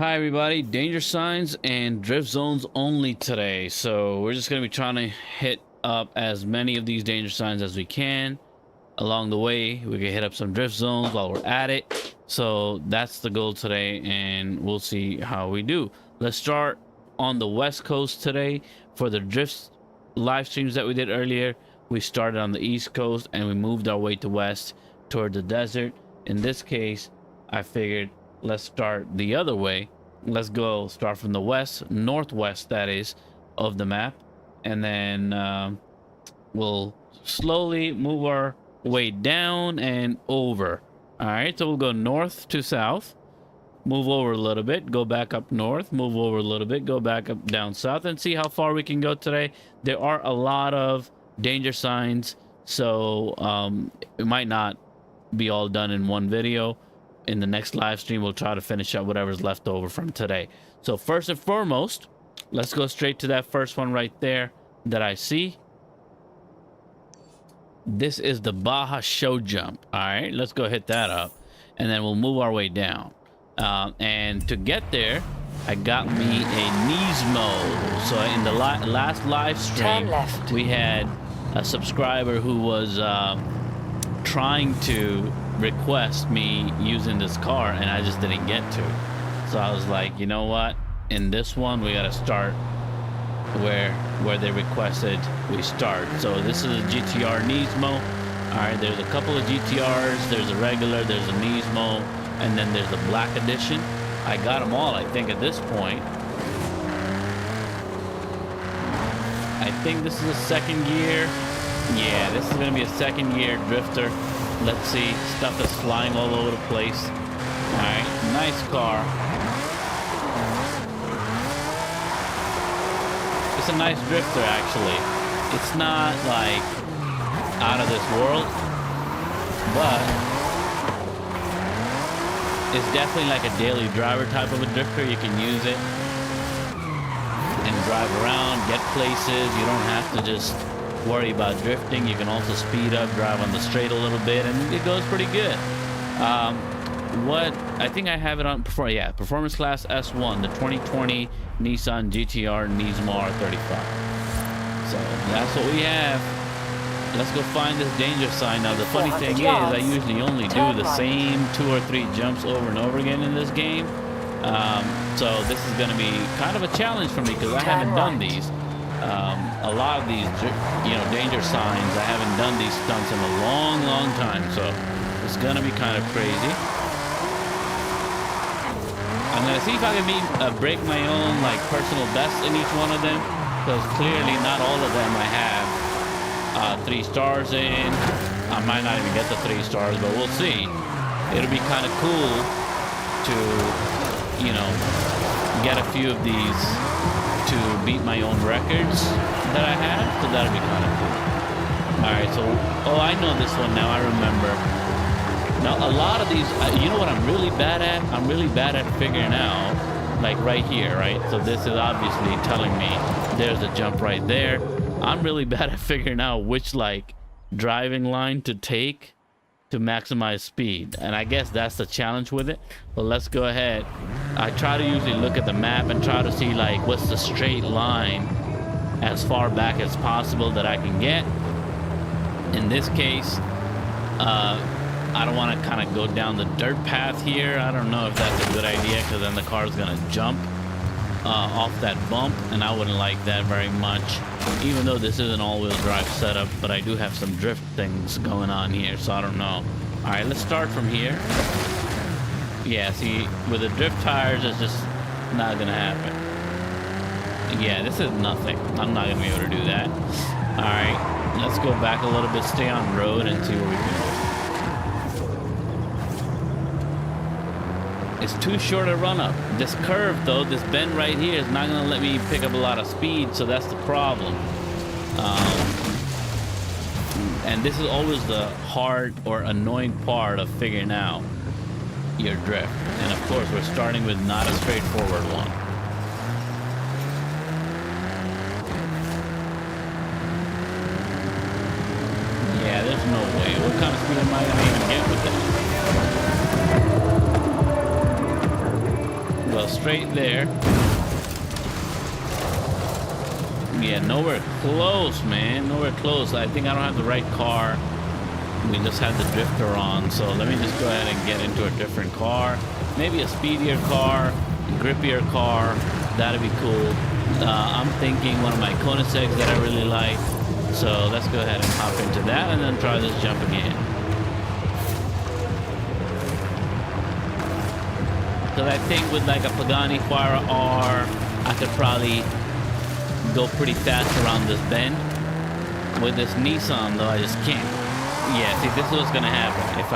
Hi everybody, danger signs and drift zones only today. So we're just going to be trying to hit up as many of these danger signs as we can. Along the way, we can hit up some drift zones while we're at it. So that's the goal today, and we'll see how we do. Let's start on the West Coast today. For the drift live streams that we did earlier, we started on the East Coast and we moved our way to west toward the desert. In this case, I figured let's start the other way. Let's go start from the west, northwest that is, of the map, and then we'll slowly move our way down and over. All right, so we'll go north to south, move over a little bit, go back up north, move over a little bit, go back up down south, and see how far we can go today. There are a lot of danger signs, so it might not be all done in one video. In the next live stream, we'll try to finish up whatever's left over from today. So first and foremost, let's go straight to that first one right there that I see. This is the Baja Show jump. All right, let's go hit that up, and then we'll move our way down. And to get there, I got me a Nismo. So in the last live stream, we had a subscriber who was trying to request me using this car, and I just didn't get to. So I was like, you know what, in this one we got to start where they requested we start. So this is a GTR Nismo. All right, there's a couple of GTRs, there's a regular, there's a Nismo, and then there's the black edition. I got them all, I think, at this point. I think this is a second gear. Yeah, this is gonna be a second gear drifter. Let's see, stuff is flying all over the place. All right, nice car. It's a nice drifter, actually. It's not like out of this world, but it's definitely like a daily driver type of a drifter. You can use it and drive around, get places. You don't have to just worry about drifting. You can also speed up, drive on the straight a little bit, and it goes pretty good. What I think I have it on before, yeah, performance class S1, the 2020 Nissan GTR Nismo R35. So that's what we have. Let's go find this danger sign. Now the funny thing is, I usually only do the same 2 or 3 jumps over and over again in this game. So this is going to be kind of a challenge for me because I haven't done these. A lot of these, danger signs, I haven't done these stunts in a long time, so it's gonna be kind of crazy. I'm gonna see if I can break my own personal best in each one of them, because clearly not all of them I have 3 stars in. I might not even get the 3 stars, but we'll see. It'll be kind of cool to, get a few of these to beat my own records that I have, so that'll be kind of cool. All right, so I know this one now. I remember. Now a lot of these, you know what I'm really bad at? I'm really bad at figuring out, like right here, right? So this is obviously telling me there's a jump right there. I'm really bad at figuring out which driving line to take to maximize speed, and I guess that's the challenge with it. But let's go ahead. I try to usually look at the map and try to see what's the straight line as far back as possible that I can get. In this case, I don't want to kind of go down the dirt path here. I don't know if that's a good idea, because then the car is going to jump off that bump, and I wouldn't like that very much, even though this is an all-wheel drive setup. But I do have some drift things going on here, so I don't know. All right, let's start from here. Yeah, see, with the drift tires, it's just not gonna happen. Yeah, this is nothing. I'm not gonna be able to do that. All right, let's go back a little bit, stay on road, and see where we can go. It's too short a run up. This curve, though, this bend right here is not gonna let me pick up a lot of speed, so that's the problem. And this is always the hard or annoying part of figuring out your drift. And of course, we're starting with not a straightforward one. Yeah, there's no way. What kind of speed am I gonna even get with that? straight there. Yeah, nowhere close, man. Nowhere close. I think I don't have the right car. We just had the drifter on, so let me just go ahead and get into a different car. Maybe a speedier car, grippier car. That'd be cool. I'm thinking one of my Koenigsegg's that I really like. So let's go ahead and hop into that and then try this jump again. Because I think with like a Pagani Huayra R, I could probably go pretty fast around this bend. With this Nissan though, I just can't. Yeah, see, this is what's gonna happen if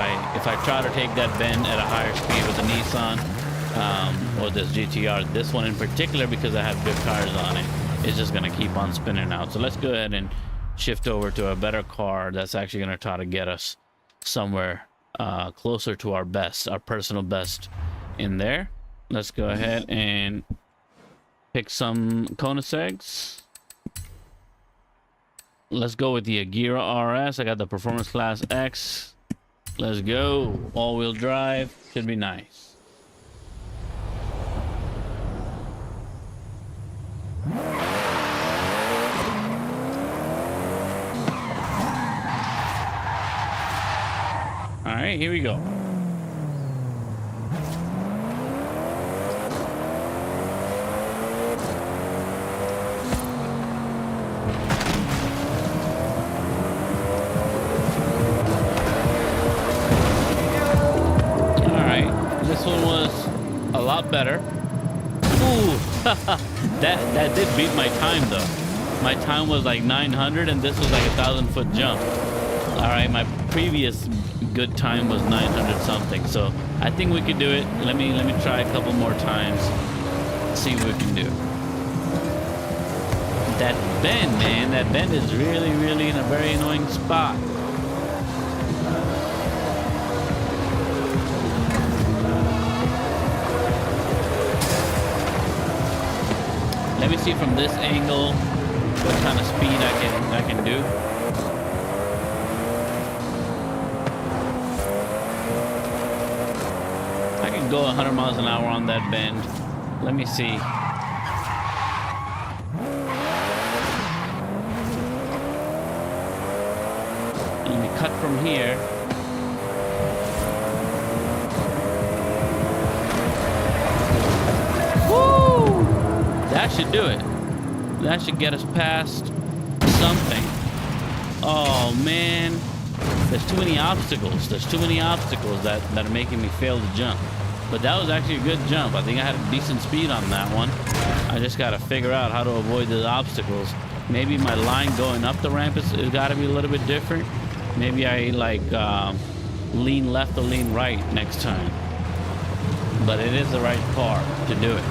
I try to take that bend at a higher speed with the Nissan or this GTR. This one in particular, because I have good tires on it, it's just gonna keep on spinning out. So let's go ahead and shift over to a better car that's actually gonna try to get us somewhere closer to our best, our personal best in there. Let's go ahead and pick some Koenigsegg's. Let's go with the Agira RS. I got the Performance Class X. Let's go. All-wheel drive. Should be nice. All right, here we go. This one was a lot better. Ooh, that did beat my time though. My time was like 900 and this was like 1,000-foot jump. All right, my previous good time was 900 something. So I think we could do it. Let me try a couple more times. See what we can do. That bend, man, that bend is really in a very annoying spot. Let me see from this angle what kind of speed I can do. I can go 100 miles an hour on that bend. Let me see. Let me cut from here. That should do it. That should get us past something. Oh man, there's too many obstacles. There's too many obstacles that are making me fail to jump. But that was actually a good jump. I think I had a decent speed on that one. I just gotta figure out how to avoid the obstacles. Maybe my line going up the ramp is gotta be a little bit different. Maybe I like lean left or lean right next time. But it is the right car to do it.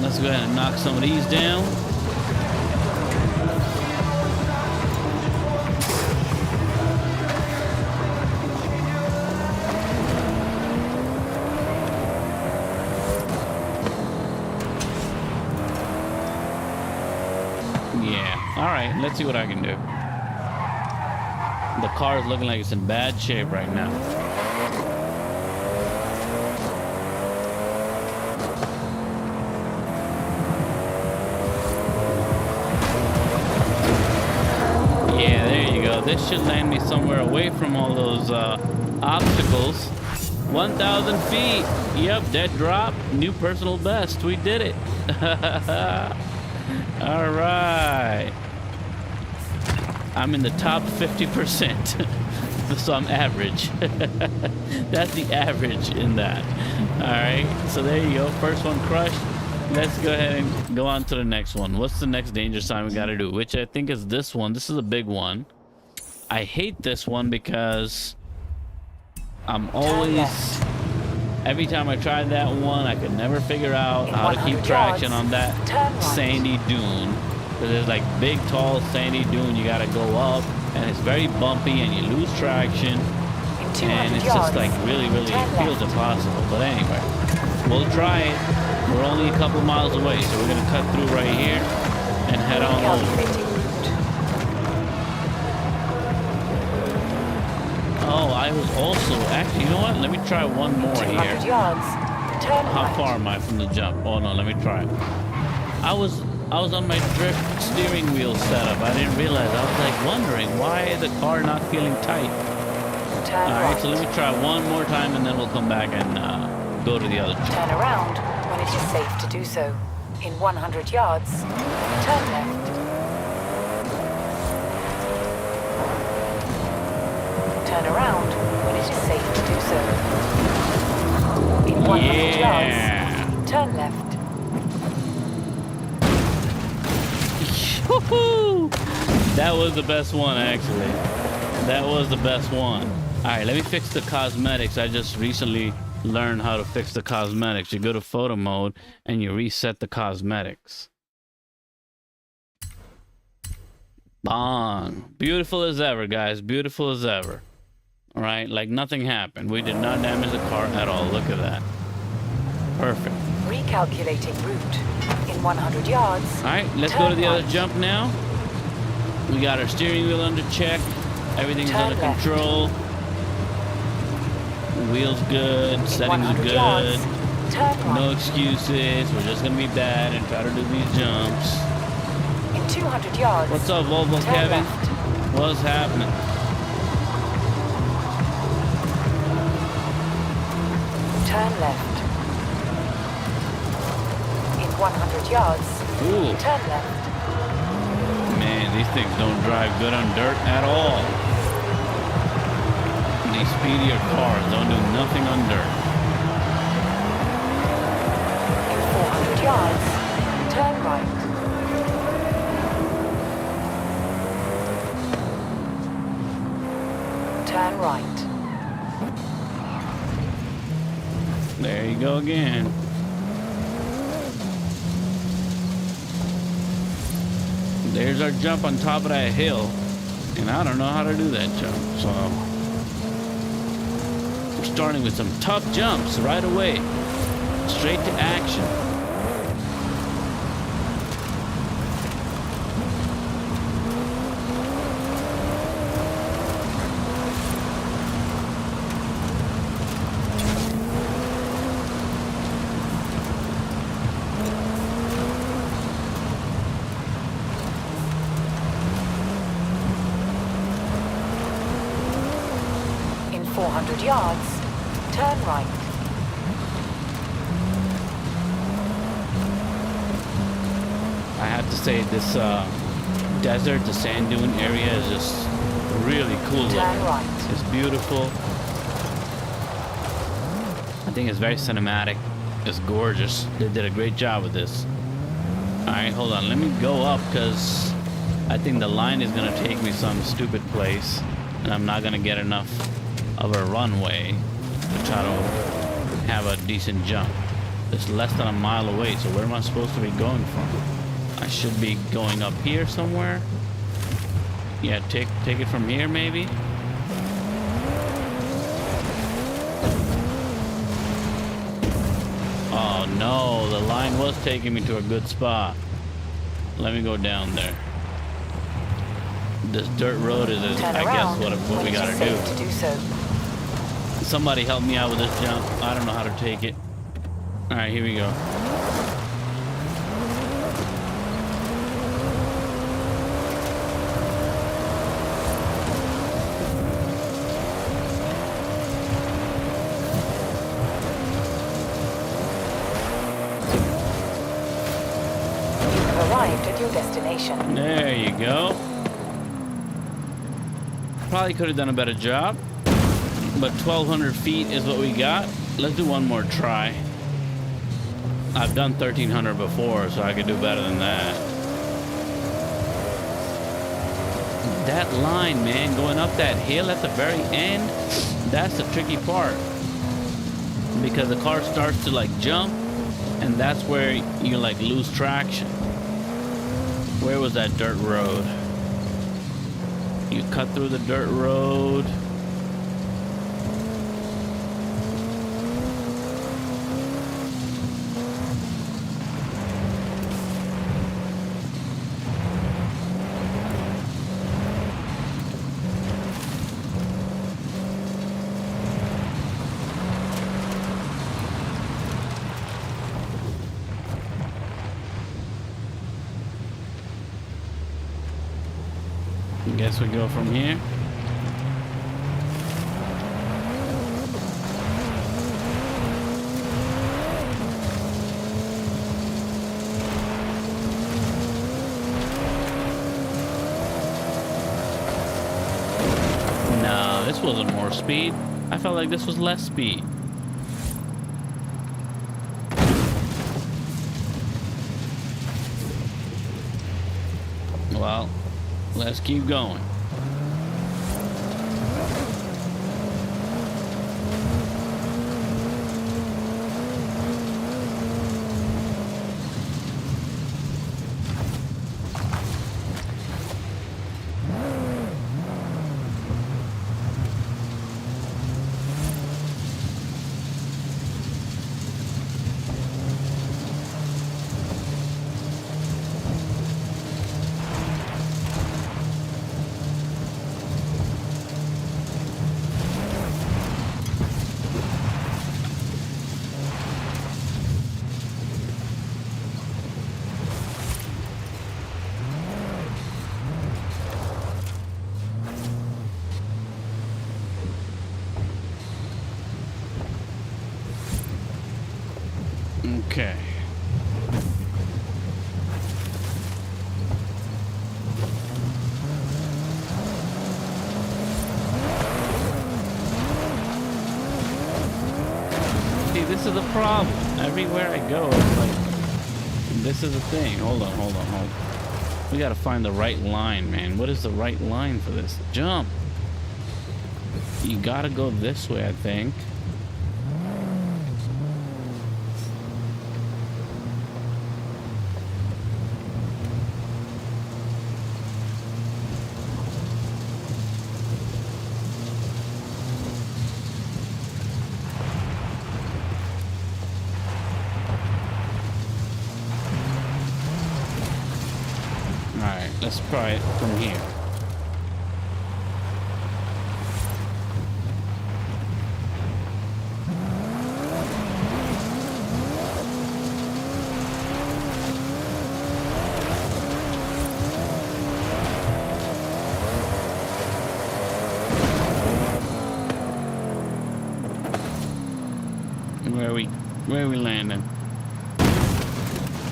Let's go ahead and knock some of these down. Yeah, all right, let's see what I can do. The car is looking like it's in bad shape right now. This should land me somewhere away from all those obstacles. 1,000 feet. Yep, dead drop. New personal best. We did it. All right. I'm in the top 50%. So I'm average. That's the average in that. All right. So there you go. First one crushed. Let's go ahead and go on to the next one. What's the next danger sign we got to do? Which I think is this one. This is a big one. I hate this one because I'm always, every time I tried that one, I could never figure out how to keep traction on that sandy dune. Because there's like big, tall, sandy dune. You got to go up and it's very bumpy and you lose traction. And it's just like really feels impossible. But anyway, we'll try it. We're only a couple miles away. So we're going to cut through right here and head on over. Oh, I was also actually, you know what? Let me try one more 200 here. yards. Turn How right. far am I from the jump? Oh no, let me try. I was on my drift steering wheel setup. I didn't realize. I was like wondering why the car not feeling tight. Turn All right. right, so let me try one more time, and then we'll come back and go to the other jump. Turn around when it is safe to do so. In 100 yards, turn left. Turn around when it is safe to do so. In 100 yards, turn left. Woohoo! That was the best one, actually. That was the best one. All right, let me fix the cosmetics. I just recently learned how to fix the cosmetics. You go to photo mode and you reset the cosmetics. Bong. Beautiful as ever, guys. Beautiful as ever. All right, like nothing happened. We did not damage the car at all. Look at that. Perfect. Recalculating route. In 100 yards. All right, let's go to the other jump now. We got our steering wheel under check. Everything's under control. Wheels good. Settings are good. No excuses. We're just going to be bad and try to do these jumps. In 200 yards. What's up, Volvo Kevin? What's happening? Turn left. In 100 yards. Ooh. Turn left. Man, these things don't drive good on dirt at all. These speedier cars don't do nothing on dirt. In 400 yards, turn right. Turn right. There you go again. There's our jump on top of that hill. And I don't know how to do that jump. So we're starting with some tough jumps right away. Straight to action. In 400 yards, turn right. I have to say this desert, the sand dune area is just really cool looking. Turn right. It's beautiful. I think it's very cinematic. It's gorgeous. They did a great job with this. All right, hold on. Let me go up because I think the line is going to take me some stupid place and I'm not going to get enough of a runway to try to have a decent jump. It's less than a mile away, so where am I supposed to be going from? I should be going up here somewhere. Yeah, take it from here maybe. Oh no, the line was taking me to a good spot. Let me go down there. This dirt road is, I guess, what we gotta do. Somebody help me out with this jump. I don't know how to take it. All right, here we go. Arrived at your destination. There you go. Probably could have done a better job, but 1,200 feet is what we got. Let's do one more try. I've done 1,300 before, so I could do better than that. That line, man, going up that hill at the very end, that's the tricky part. Because the car starts to like jump, and that's where you like lose traction. Where was that dirt road? You cut through the dirt road. Guess we go from here. No, this wasn't more speed. I felt like this was less speed. Well, let's keep going. Okay. See, this is the problem. Everywhere I go, it's like, this is the thing. Hold on. We gotta find the right line, man. What is the right line for this? Jump. You gotta go this way, I think. Let's try it from here. Where are we landing?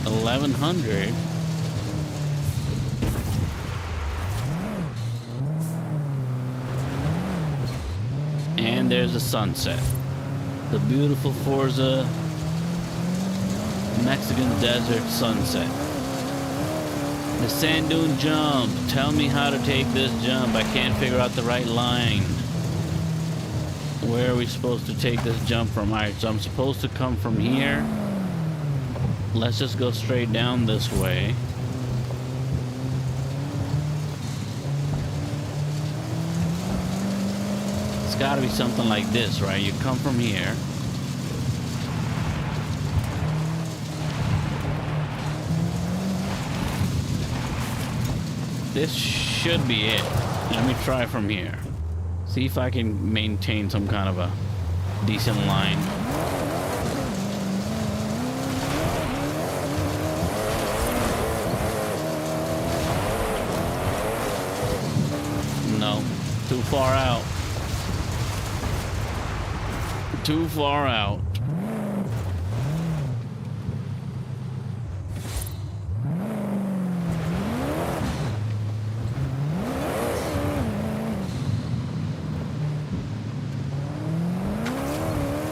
1100. And there's the sunset. The beautiful Forza Mexican desert sunset. The sand dune jump. Tell me how to take this jump. I can't figure out the right line. Where are we supposed to take this jump from? Alright, so I'm supposed to come from here. Let's just go straight down this way. It's gotta be something like this, right? You come from here. This should be it. Let me try from here. See if I can maintain some kind of a decent line. No, too far out. Too far out.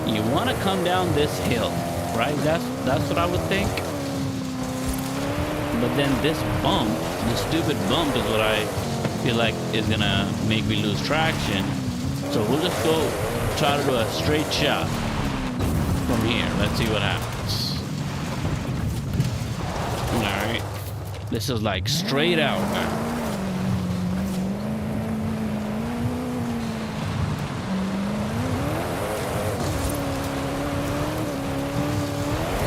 You want to come down this hill, right? That's what I would think. But then this bump, the stupid bump, is what I feel like is gonna make me lose traction. So we'll just go try to do a straight shot from here. Let's see what happens. All right, this is like straight out now.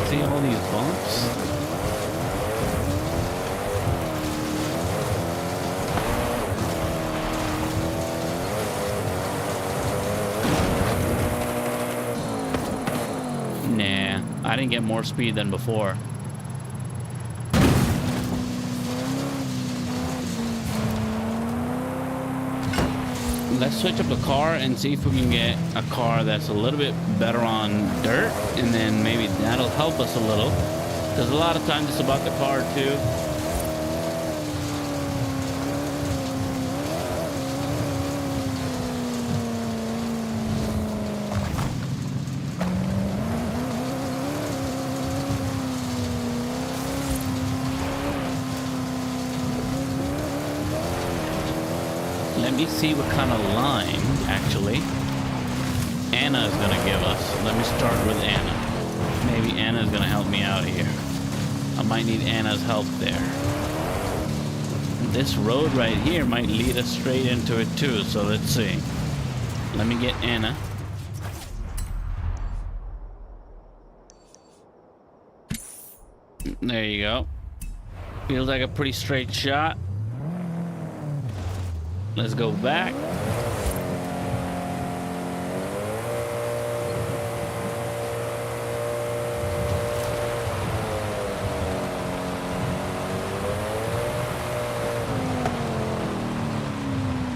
See all these bumps? Nah, I didn't get more speed than before. Let's switch up the car and see if we can get a car that's a little bit better on dirt, and then maybe that'll help us a little, because a lot of times it's about the car too. Let me see what kind of line, actually, Anna is going to give us. Let me start with Anna. Maybe Anna is going to help me out here. I might need Anna's help there. This road right here might lead us straight into it too, so let's see. Let me get Anna. There you go. Feels like a pretty straight shot. Let's go back.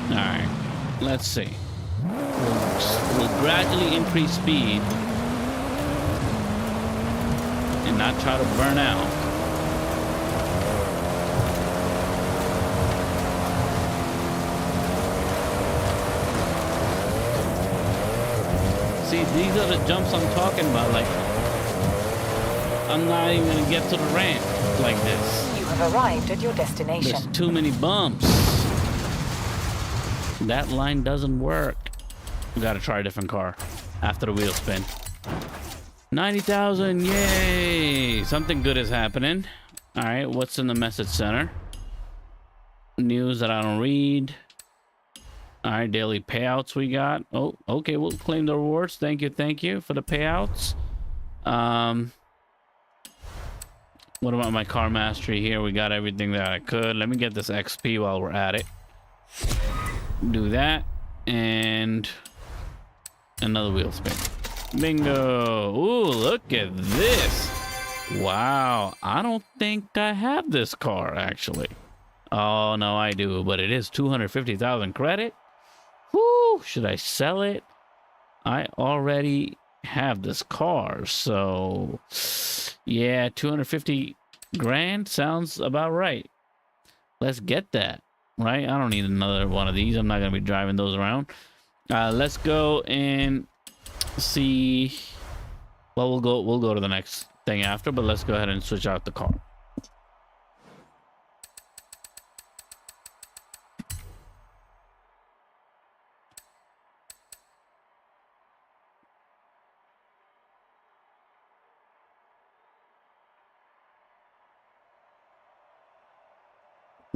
All right, let's see. We'll gradually increase speed and not try to burn out. See, these are the jumps I'm talking about. Like, I'm not even gonna get to the ramp like this. You have arrived at your destination. There's too many bumps. That line doesn't work. We gotta try a different car after the wheel spin. 90,000, yay! Something good is happening. All right, what's in the message center? News that I don't read. All right, daily payouts we got. Oh, okay, we'll claim the rewards. Thank you for the payouts. What about my car mastery here? We got everything that I could. Let me get this XP while we're at it. Do that, and another wheel spin. Bingo! Ooh, look at this. Wow, I don't think I have this car, actually. Oh, no, I do, but it is 250,000 credit. Whoo, should I sell it? I already have this car, so yeah, 250 grand sounds about right. Let's get that, right? I don't need another one of these. I'm not gonna be driving those around. Let's go and see. Well, we'll go to the next thing after, but let's go ahead and switch out the car.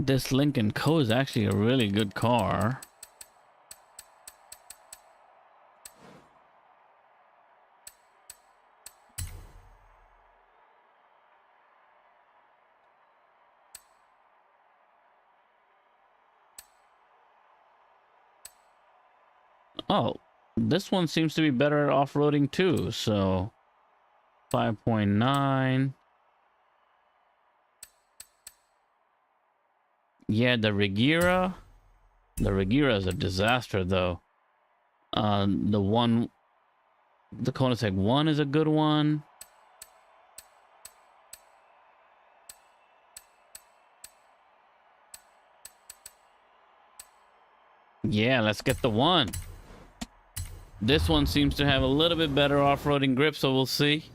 This Lincoln Co is actually a really good car. Oh, this one seems to be better at off-roading too, so 5.9. Yeah, the Regera is a disaster though. The Koenigsegg 1 is a good one. Yeah, let's get the 1. This one seems to have a little bit better off-roading grip, so we'll see.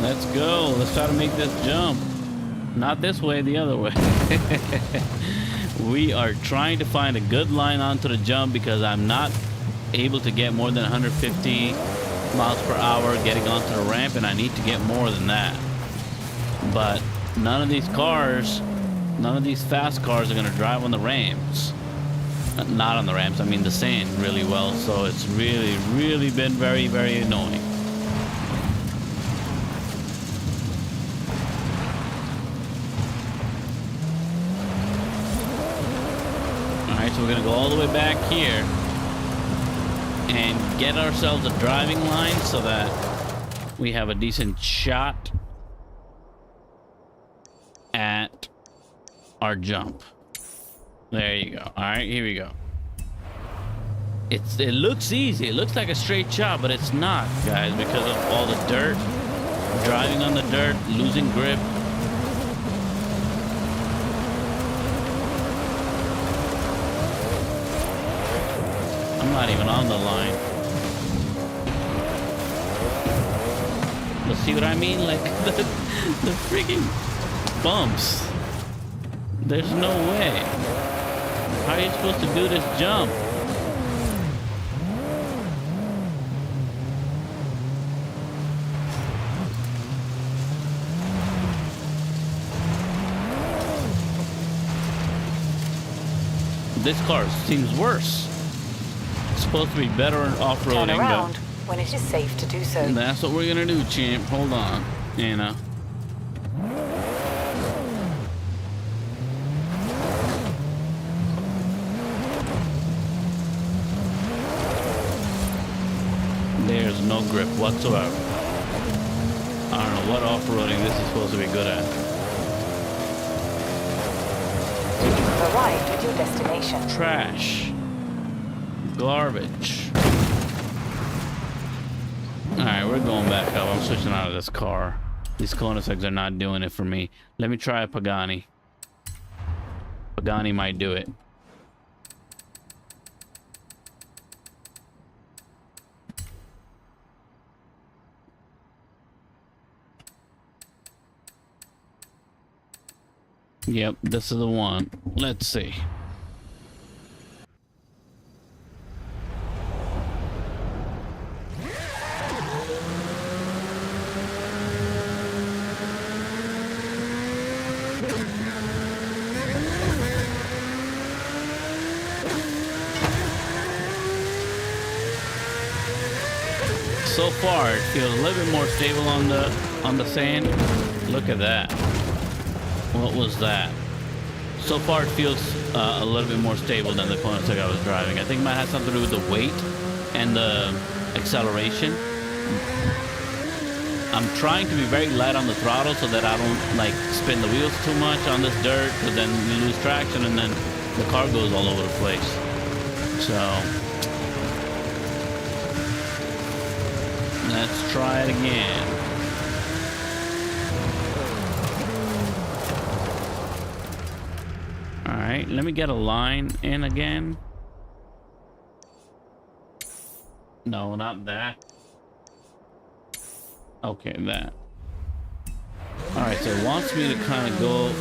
Let's go. Let's try to make this jump. Not this way, the other way. We are trying to find a good line onto the jump because I'm not able to get more than 150 miles per hour getting onto the ramp, and I need to get more than that. But none of these fast cars are going to drive on the ramps. Not on the ramps, I mean the sand really well. So it's really been very, very annoying. Alright, so we're gonna go all the way back here and get ourselves a driving line so that we have a decent shot at our jump. There you go. Alright, here we go. It looks easy. It looks like a straight shot, but it's not, guys, because of all the dirt. Driving on the dirt, losing grip. I'm not even on the line. Let's see what I mean? Like the freaking bumps. There's no way. How are you supposed to do this jump? This car seems worse. It's supposed to be better in off-roading. Turn around when it is safe to do so. That's what we're gonna do, champ. Hold on, Anna. There's no grip whatsoever. I don't know what off-roading this is supposed to be good at. You've arrived at your destination. Trash. Garbage. Alright, we're going back up. I'm switching out of this car. These cul-de-sacs are not doing it for me. Let me try a Pagani. Pagani might do it. Yep, this is the one. Let's see. So far, it feels a little bit more stable on the sand. Look at that. What was that? So far, it feels a little bit more stable than the cul-de-sac I was driving. I think it might have something to do with the weight and the acceleration. I'm trying to be very light on the throttle so that I don't like spin the wheels too much on this dirt, because then you lose traction and then the car goes all over the place. So let's try it again. Alright, let me get a line in again. No, not that. Okay, that. Alright, so it wants me to kind of go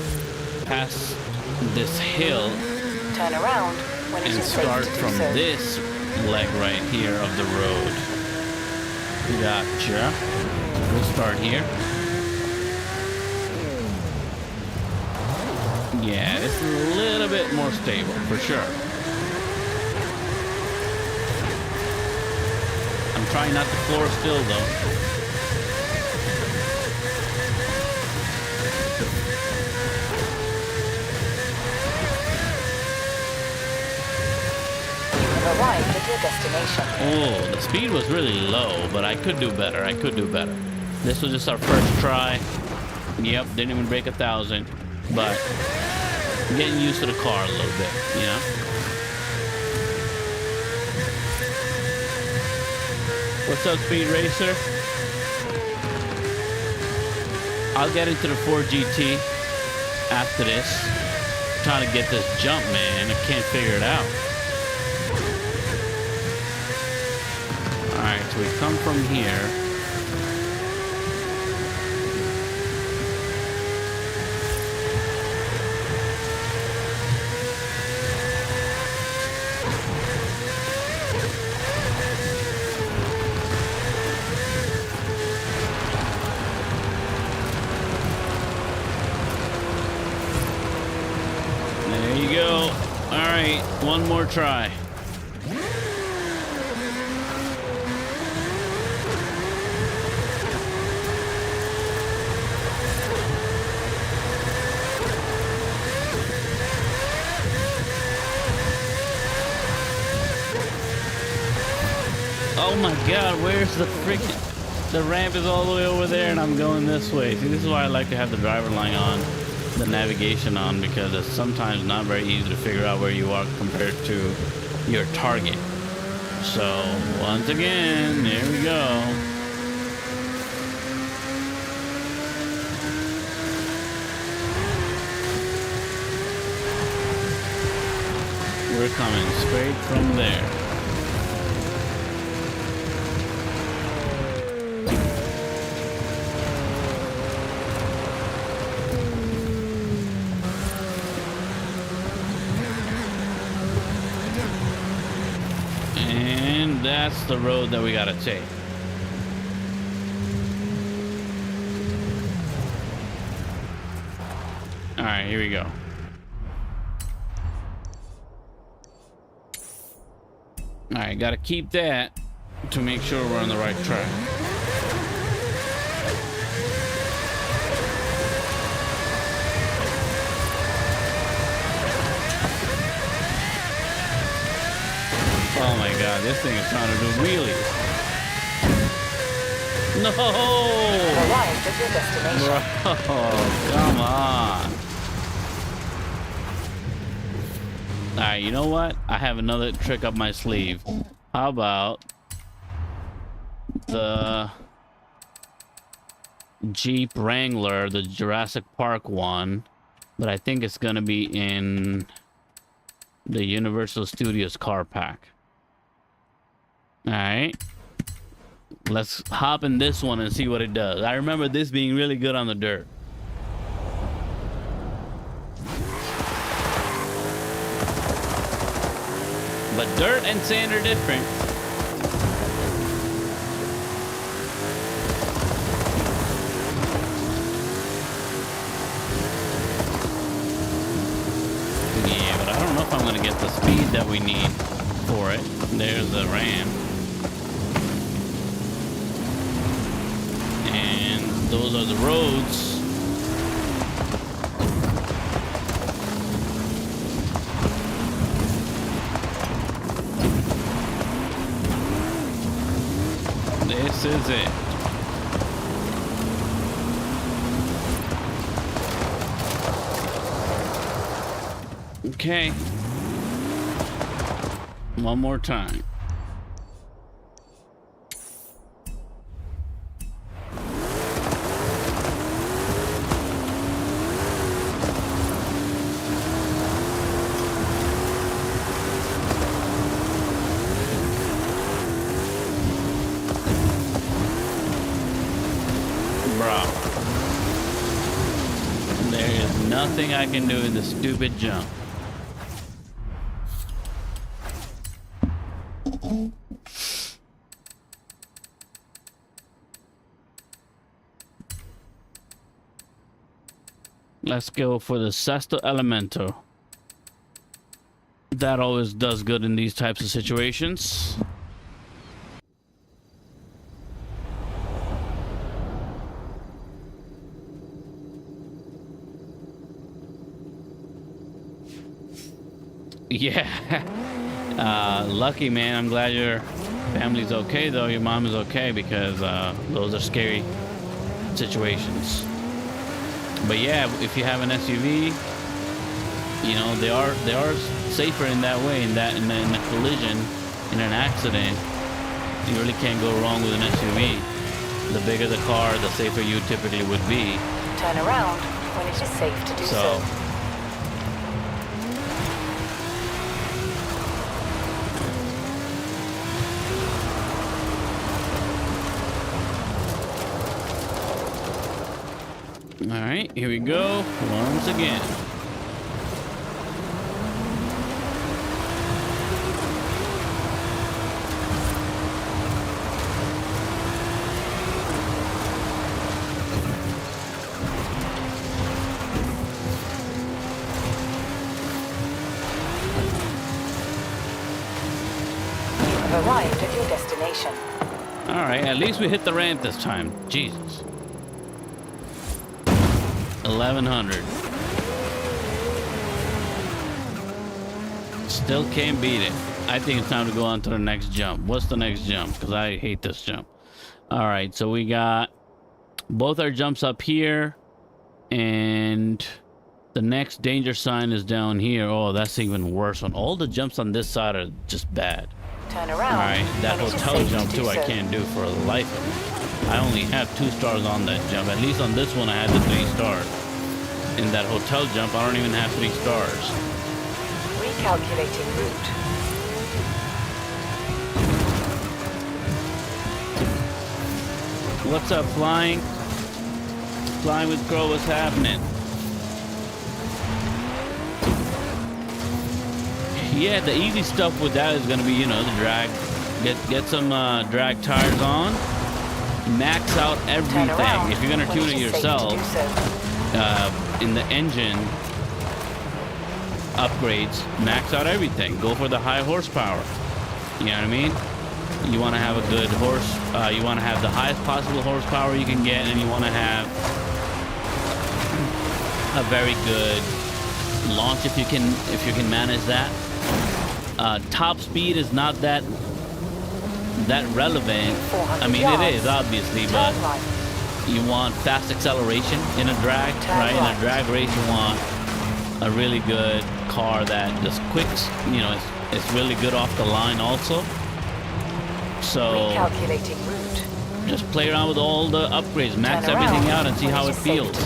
past this hill. Turn around when it and is safe start to do from so. this leg right here of the road. Gotcha. We'll start here. Yeah, this is a little bit more stable, for sure. I'm trying not to floor still, though. You've arrived at your destination. Oh, the speed was really low, but I could do better. I could do better. This was just our first try. Yep, didn't even break 1,000, but I'm getting used to the car a little bit, you know? What's up, Speed Racer? I'll get into the 4GT after this. I'm trying to get this jump, man. I can't figure it out. Alright, so we come from here. There you go. Alright, one more try. Oh my god, where's the freaking... The ramp is all the way over there and I'm going this way. See, this is why I like to have the driver line on, the navigation on, because it's sometimes not very easy to figure out where you are compared to your target. So, once again, here we go. We're coming straight from there. And that's the road that we gotta take. All right, here we go. All right, gotta keep that to make sure we're on the right track. Oh my god, this thing is trying to do wheelies. No! Arrived at your destination. Bro, come on. Alright, you know what? I have another trick up my sleeve. How about the Jeep Wrangler, the Jurassic Park one, but I think it's gonna be in the Universal Studios car pack. Alright. Let's hop in this one and see what it does. I remember this being really good on the dirt. But dirt and sand are different. Yeah, but I don't know if I'm going to get the speed that we need for it. There's the Ram. And those are the roads. This is it. Okay. One more time. Nothing I can do in the stupid jump. Let's go for the Sesto Elemento. That always does good in these types of situations. Yeah. Lucky, man. I'm glad your family's okay, though. Your mom is okay, because those are scary situations. But yeah, if you have an SUV, you know, they are safer in that way. In a collision, in an accident, you really can't go wrong with an SUV. The bigger the car, the safer you typically would be. Turn around when it is safe to do so. All right, here we go once again. You have arrived at your destination. All right, at least we hit the ramp this time. Jesus. 1100. Still can't beat it. I think it's time to go on to the next jump. What's the next jump? Because I hate this jump. All right, so we got both our jumps up here, and the next danger sign is down here. Oh, that's even worse one. All the jumps on this side are just bad. Turn around. All right, that hotel jump too, I can't do for the life of me. I only have 2 stars on that jump. At least on this one, I had the 3 stars. In that hotel jump, I don't even have 3 stars. Recalculating route. What's up, Flying? Flying with Crow, what's happening? Yeah, the easy stuff with that is going to be, you know, the drag. Get some drag tires on. Max out everything. If you're going to tune it yourself, in the engine upgrades, max out everything. Go for the high horsepower. You know what I mean? You want to have a good you want to have the highest possible horsepower you can get, and you want to have a very good launch if you can manage that. Top speed is not that relevant. I mean, it is obviously, but you want fast acceleration in a drag, right? In a drag race, you want a really good car that just quicks. You know, it's really good off the line also. So just play around with all the upgrades, max everything out, and see how it feels.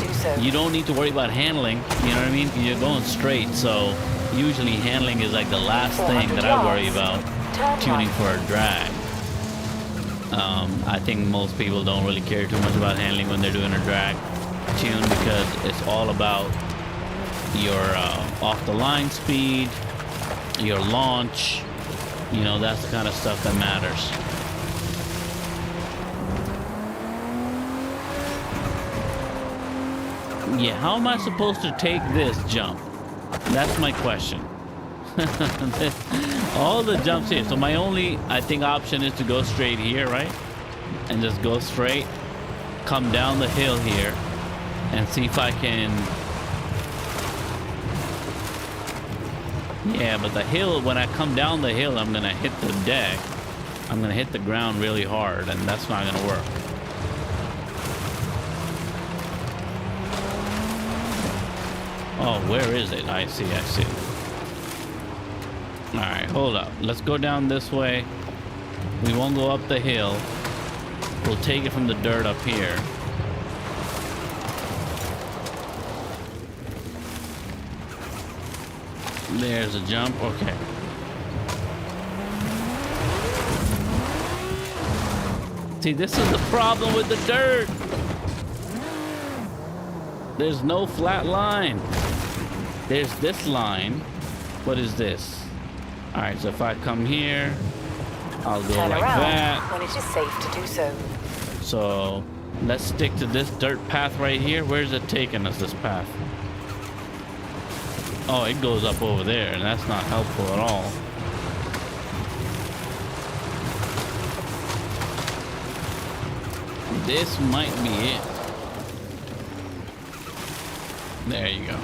You don't need to worry about handling. You know what I mean? You're going straight, so usually handling is like the last thing that I worry about tuning for a drag. I think most people don't really care too much about handling when they're doing a drag tune, because it's all about your off the line speed, your launch. You know, that's the kind of stuff that matters. Yeah, how am I supposed to take this jump? That's my question. All the jumps here. So my only, I think, option is to go straight here, right? And just go straight, come down the hill here, and see if I can... Yeah, but the hill, when I come down the hill, I'm going to hit the deck. I'm going to hit the ground really hard, and that's not going to work. Oh, where is it? I see. All right, hold up. Let's go down this way. We won't go up the hill. We'll take it from the dirt up here. There's a jump. Okay. See, this is the problem with the dirt. There's no flat line. There's this line. What is this? All right, so if I come here, I'll go like that. When it is safe to do so. So let's stick to this dirt path right here. Where's it taking us, this path? Oh, it goes up over there, and that's not helpful at all. This might be it. There you go.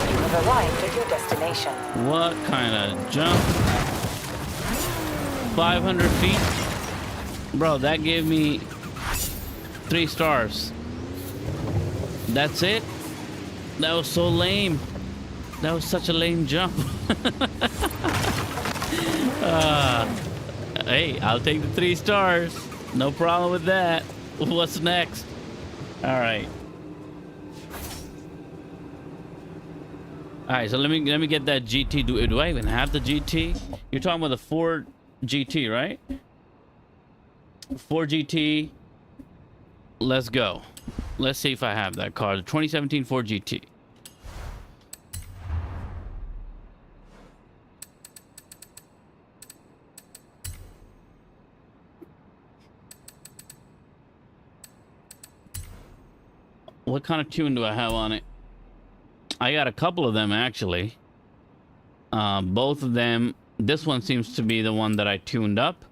You have arrived at your destination. What kind of jump? 500 feet? Bro, that gave me 3 stars. That's it? That was so lame. That was such a lame jump. Hey, I'll take the 3 stars. No problem with that. What's next? All right. All right, so let me get that GT. Do I even have the GT? You're talking about the Ford GT, right? Ford GT. Let's go. Let's see if I have that car. The 2017 Ford GT. What kind of tune do I have on it? I got a couple of them, actually. Both of them. This one seems to be the one that I tuned up.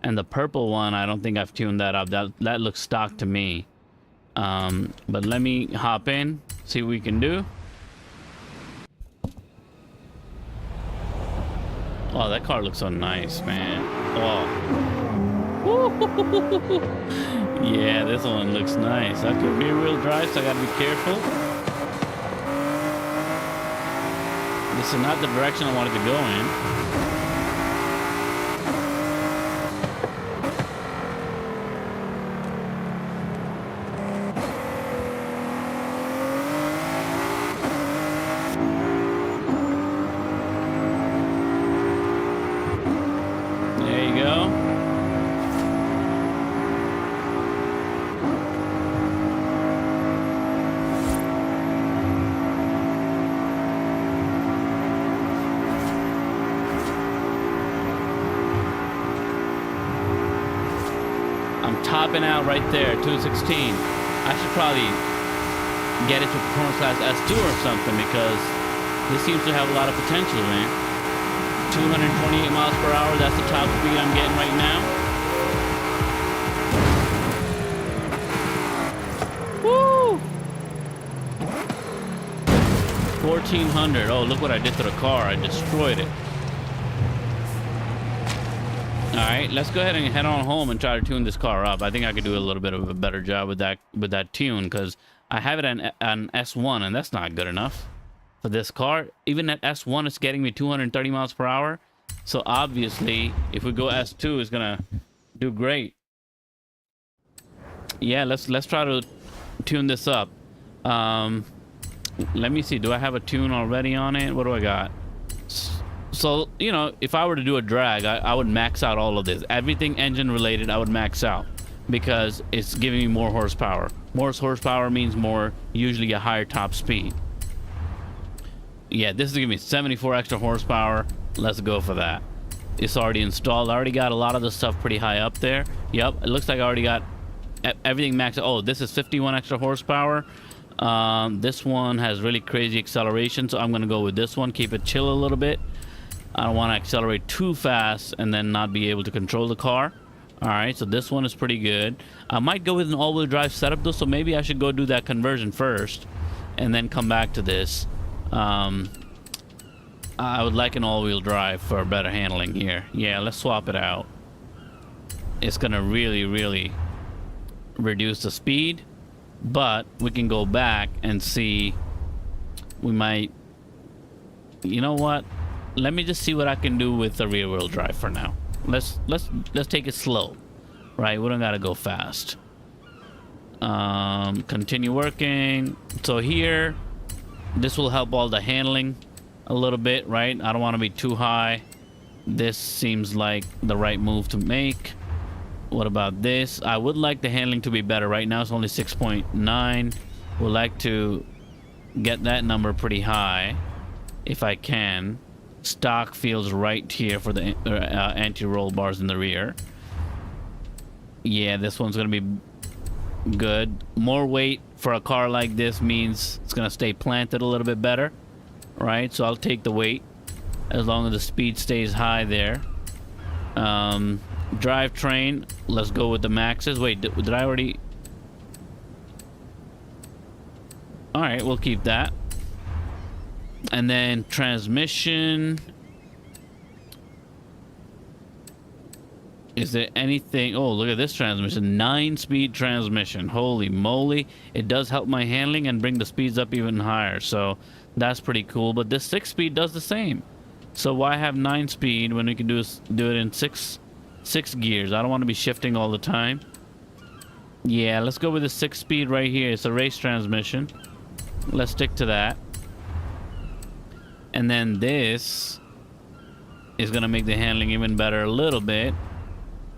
And the purple one, I don't think I've tuned that up. That looks stock to me. But let me hop in, see what we can do. Oh, that car looks so nice, man. Oh. Yeah, this one looks nice. That could be rear-wheel drive, so I gotta be careful. This is not the direction I wanted to go in. Topping out right there, 216. I should probably get it to performance class S2 or something, because this seems to have a lot of potential, man. 228 miles per hour, that's the top speed I'm getting right now. Woo! 1400. Oh, look what I did to the car. I destroyed it. All right, let's go ahead and head on home and try to tune this car up. I think I could do a little bit of a better job with that tune, because I have it on S1, and that's not good enough for this car. Even at S1, it's getting me 230 miles per hour. So obviously, if we go S2, it's gonna do great. Yeah, let's try to tune this up. Let me see. Do I have a tune already on it? What do I got? So, you know, if I were to do a drag, I would max out all of this. Everything engine related, I would max out, because it's giving me more horsepower. More horsepower means usually a higher top speed. Yeah, this is giving me 74 extra horsepower. Let's go for that. It's already installed. I already got a lot of the stuff pretty high up there. Yep, it looks like I already got everything maxed out. Oh, this is 51 extra horsepower. This one has really crazy acceleration, so I'm going to go with this one. Keep it chill a little bit. I don't want to accelerate too fast and then not be able to control the car. All right, so this one is pretty good. I might go with an all-wheel drive setup though, so maybe I should go do that conversion first and then come back to this. I would like an all-wheel drive for better handling here. Yeah, let's swap it out. It's gonna really reduce the speed, but we can go back and see. We might, you know what? Let me just see what I can do with the rear-wheel drive for now. Let's take it slow, right? We don't gotta go fast. Continue working. So here, this will help all the handling a little bit, right? I don't want to be too high. This seems like the right move to make. What about this? I would like the handling to be better. Right now it's only 6.9. Would like to get that number pretty high if I can. Stock feels right here for the anti-roll bars in the rear. Yeah, this one's gonna be good. More weight for a car like this means it's gonna stay planted a little bit better, right? So I'll take the weight as long as the speed stays high there. Drivetrain, let's go with the maxes. Wait, did I already? All right, we'll keep that. And then transmission. Is there anything? Oh, look at this transmission. 9-speed transmission. Holy moly. It does help my handling and bring the speeds up even higher. So that's pretty cool. But this 6-speed does the same. So why have 9-speed when we can do it in six gears? I don't want to be shifting all the time. Yeah, let's go with the 6-speed right here. It's a race transmission. Let's stick to that. And then this is gonna make the handling even better a little bit.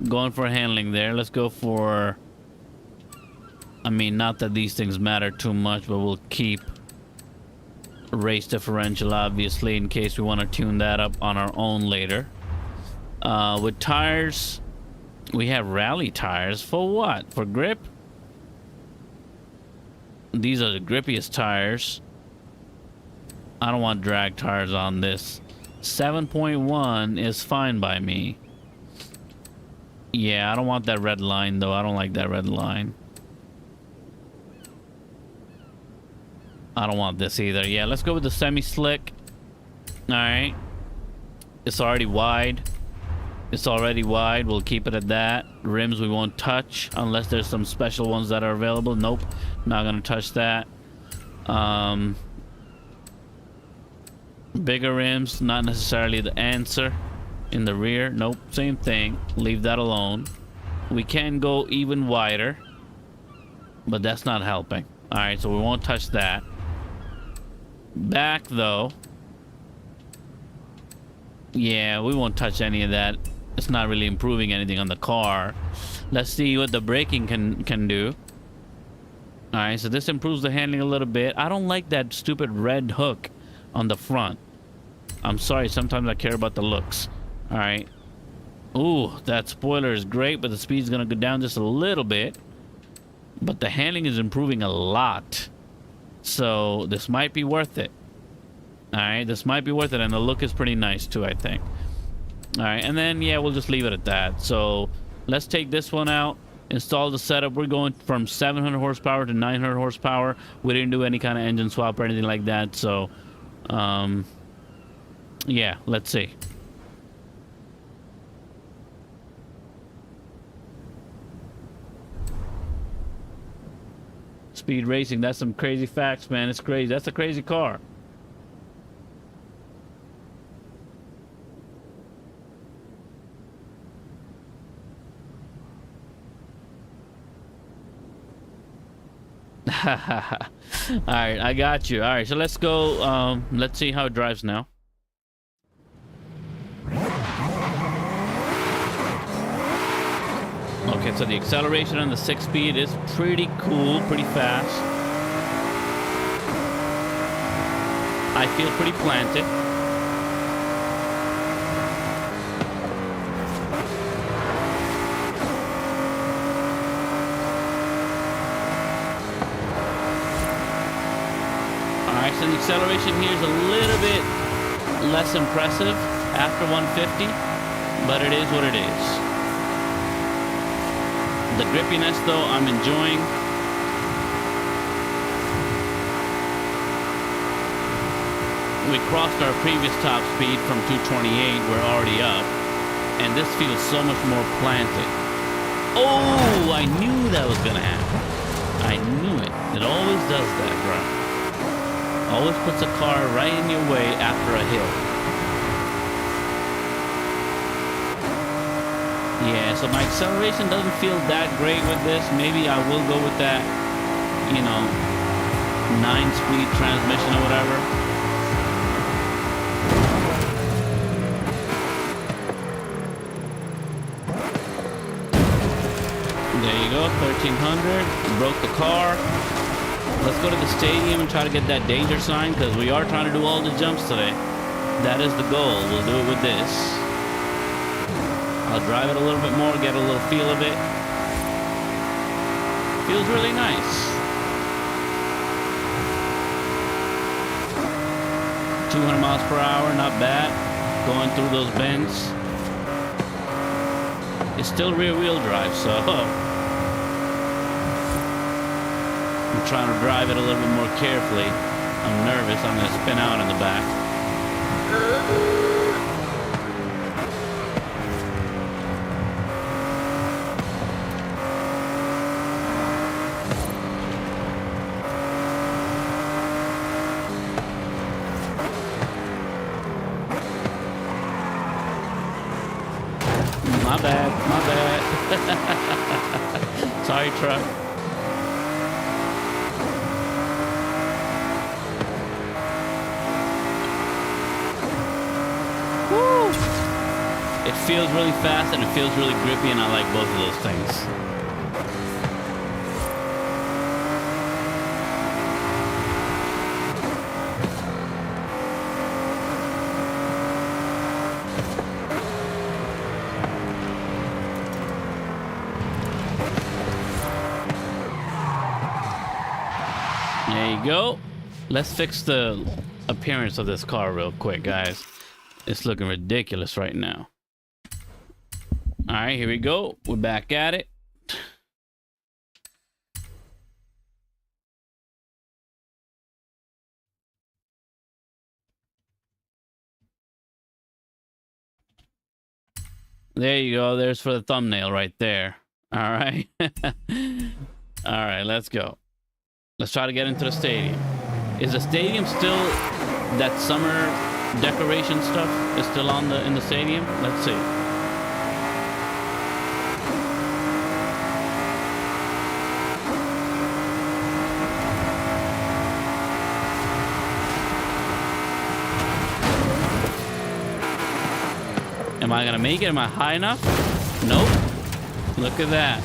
Going for handling there. Let's go for, I mean, not that these things matter too much, but we'll keep race differential obviously in case we want to tune that up on our own later. With tires, we have rally tires. For what? For grip? These are the grippiest tires. I don't want drag tires on this. 7.1 is fine by me. Yeah, I don't want that red line, though. I don't like that red line. I don't want this either. Yeah, let's go with the semi-slick. All right. It's already wide. It's already wide. We'll keep it at that. Rims we won't touch unless there's some special ones that are available. Nope. Not going to touch that. Bigger rims, not necessarily the answer. In the rear, nope. Same thing. Leave that alone. We can go even wider, but that's not helping. All right, so we won't touch that. Back, though. Yeah, we won't touch any of that. It's not really improving anything on the car. Let's see what the braking can do. All right, so this improves the handling a little bit. I don't like that stupid red hook on the front. I'm sorry, sometimes I care about the looks. All right. Ooh, that spoiler is great, but the speed's going to go down just a little bit. But the handling is improving a lot. So this might be worth it. All right, this might be worth it. And the look is pretty nice too, I think. All right, and then, yeah, we'll just leave it at that. So let's take this one out, install the setup. We're going from 700 horsepower to 900 horsepower. We didn't do any kind of engine swap or anything like that. So, yeah, let's see. Speed racing, that's some crazy facts, man. It's crazy. That's a crazy car. All right, I got you. All right, so let's go. Let's see how it drives now. Okay, so the acceleration on the 6-speed is pretty cool, pretty fast. I feel pretty planted. Alright, so the acceleration here is a little bit less impressive after 150, but it is what it is. The grippiness, though, I'm enjoying. We crossed our previous top speed from 228. We're already up. And this feels so much more planted. Oh, I knew that was going to happen. I knew it. It always does that, bro. Always puts a car right in your way after a hill. Yeah, so my acceleration doesn't feel that great with this. Maybe I will go with that, you know, 9-speed transmission or whatever. There you go, 1300. Broke the car. Let's go to the stadium and try to get that danger sign, because we are trying to do all the jumps today. That is the goal. We'll do it with this. I'll drive it a little bit more, get a little feel of it. Feels really nice. 200 miles per hour, not bad. Going through those bends. It's still rear wheel drive, so I'm trying to drive it a little bit more carefully. I'm nervous, I'm gonna spin out in the back. My bad. Sorry, truck. Woo! It feels really fast and it feels really grippy, and I like both of those things. Go. Let's fix the appearance of this car real quick, guys. It's looking ridiculous right now. All right, here we go. We're back at it. There you go. There's for the thumbnail right there. All right. All right, let's go. Let's try to get into the stadium. Is the stadium still that summer decoration stuff is still on in the stadium? Let's see. Am I gonna make it? Am I high enough? Nope. Look at that.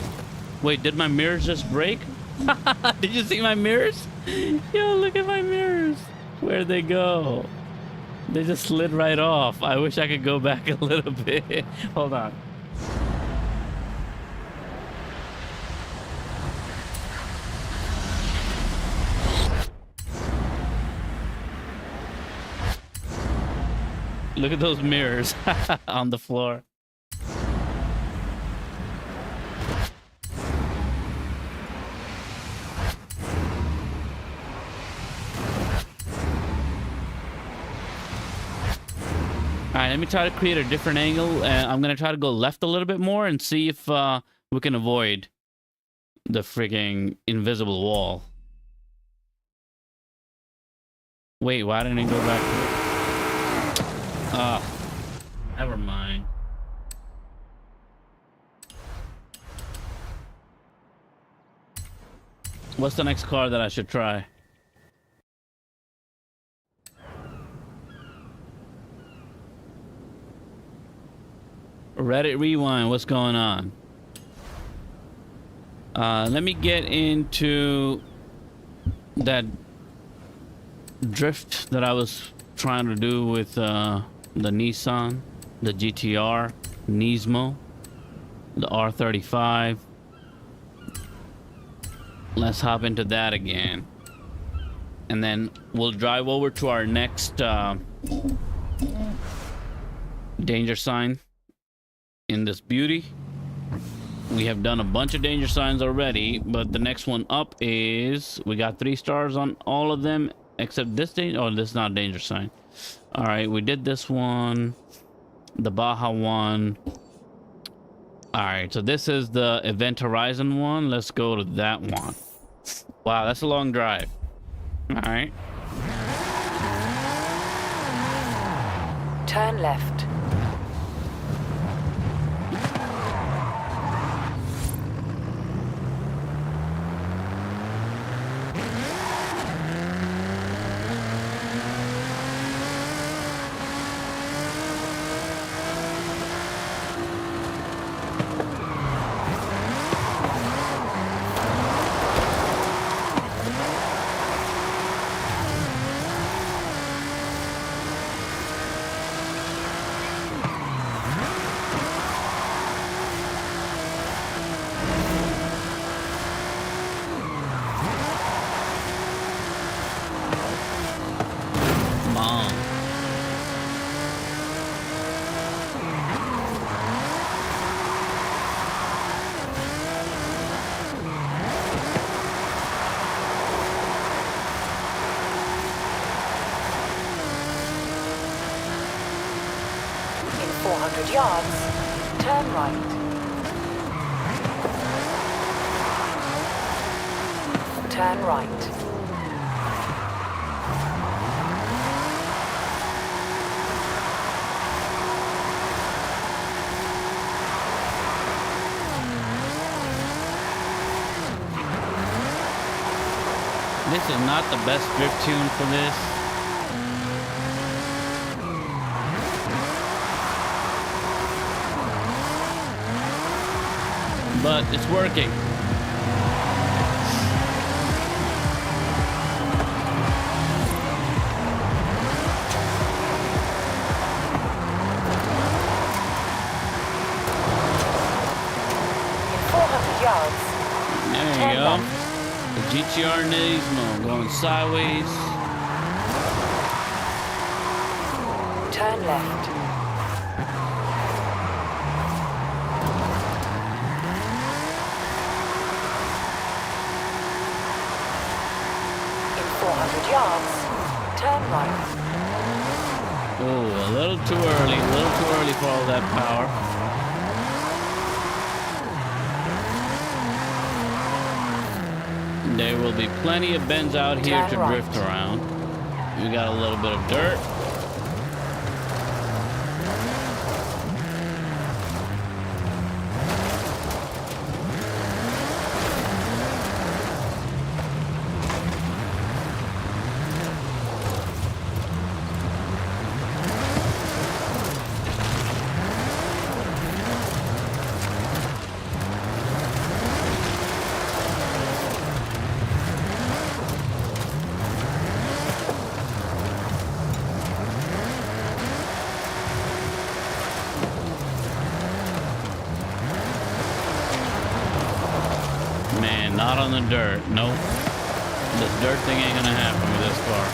Wait, did my mirrors just break? Did you see my mirrors? Yo, look at my mirrors. Where'd they go? They just slid right off. I wish I could go back a little bit. Hold on. Look at those mirrors on the floor. All right, let me try to create a different angle. I'm going to try to go left a little bit more and see if we can avoid the frigging invisible wall. Wait, why didn't it go back? Never mind. What's the next car that I should try? Reddit Rewind, what's going on? Let me get into that drift that I was trying to do with the Nissan, the GTR, Nismo, the R35. Let's hop into that again. And then we'll drive over to our next danger sign in this beauty. We have done a bunch of danger signs already, but the next one up is, we got 3 stars on all of them except this danger. Oh, this is not a danger sign. All right, we did this one, the Baja one. All right, so this is the Event Horizon one. Let's go to that one. Wow, that's a long drive. All right. Turn left. Yards, turn right. Turn right. This is not the best drift tune for this. But it's working. In 400 yards. There you go. The GTR Nismo going sideways. Turn left. yards, turn right. Oh, a little too early for all that power. There will be plenty of bends out here to drift around. We got a little bit of dirt. Not on the dirt. Nope. This dirt thing ain't gonna happen with this car.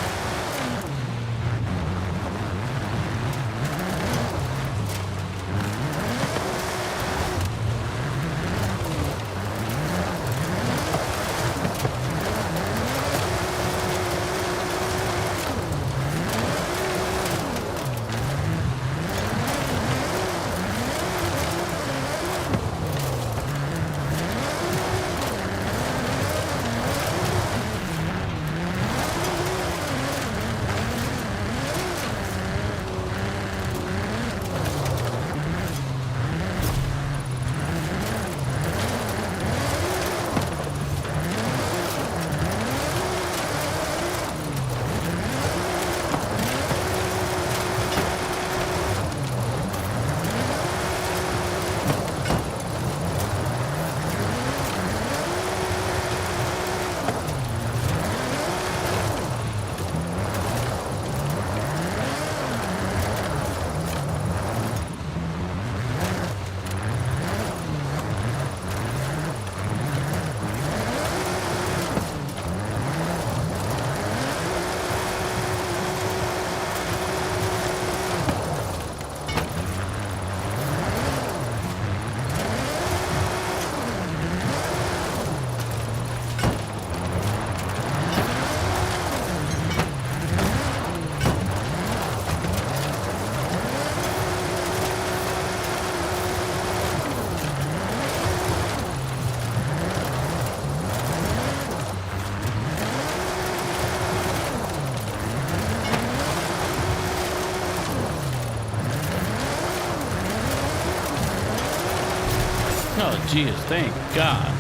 Oh, geez, thank God.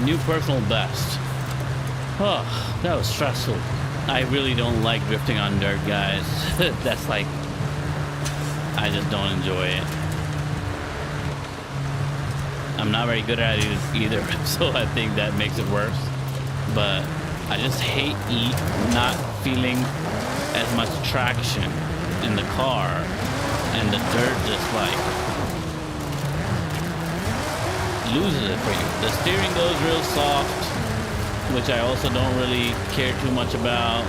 New personal best. Oh, that was stressful. I really don't like drifting on dirt, guys. That's like, I just don't enjoy it. I'm not very good at it either, so I think that makes it worse. But I just hate not feeling as much traction in the car, and the dirt just like loses it for you. The steering goes real soft, which I also don't really care too much about.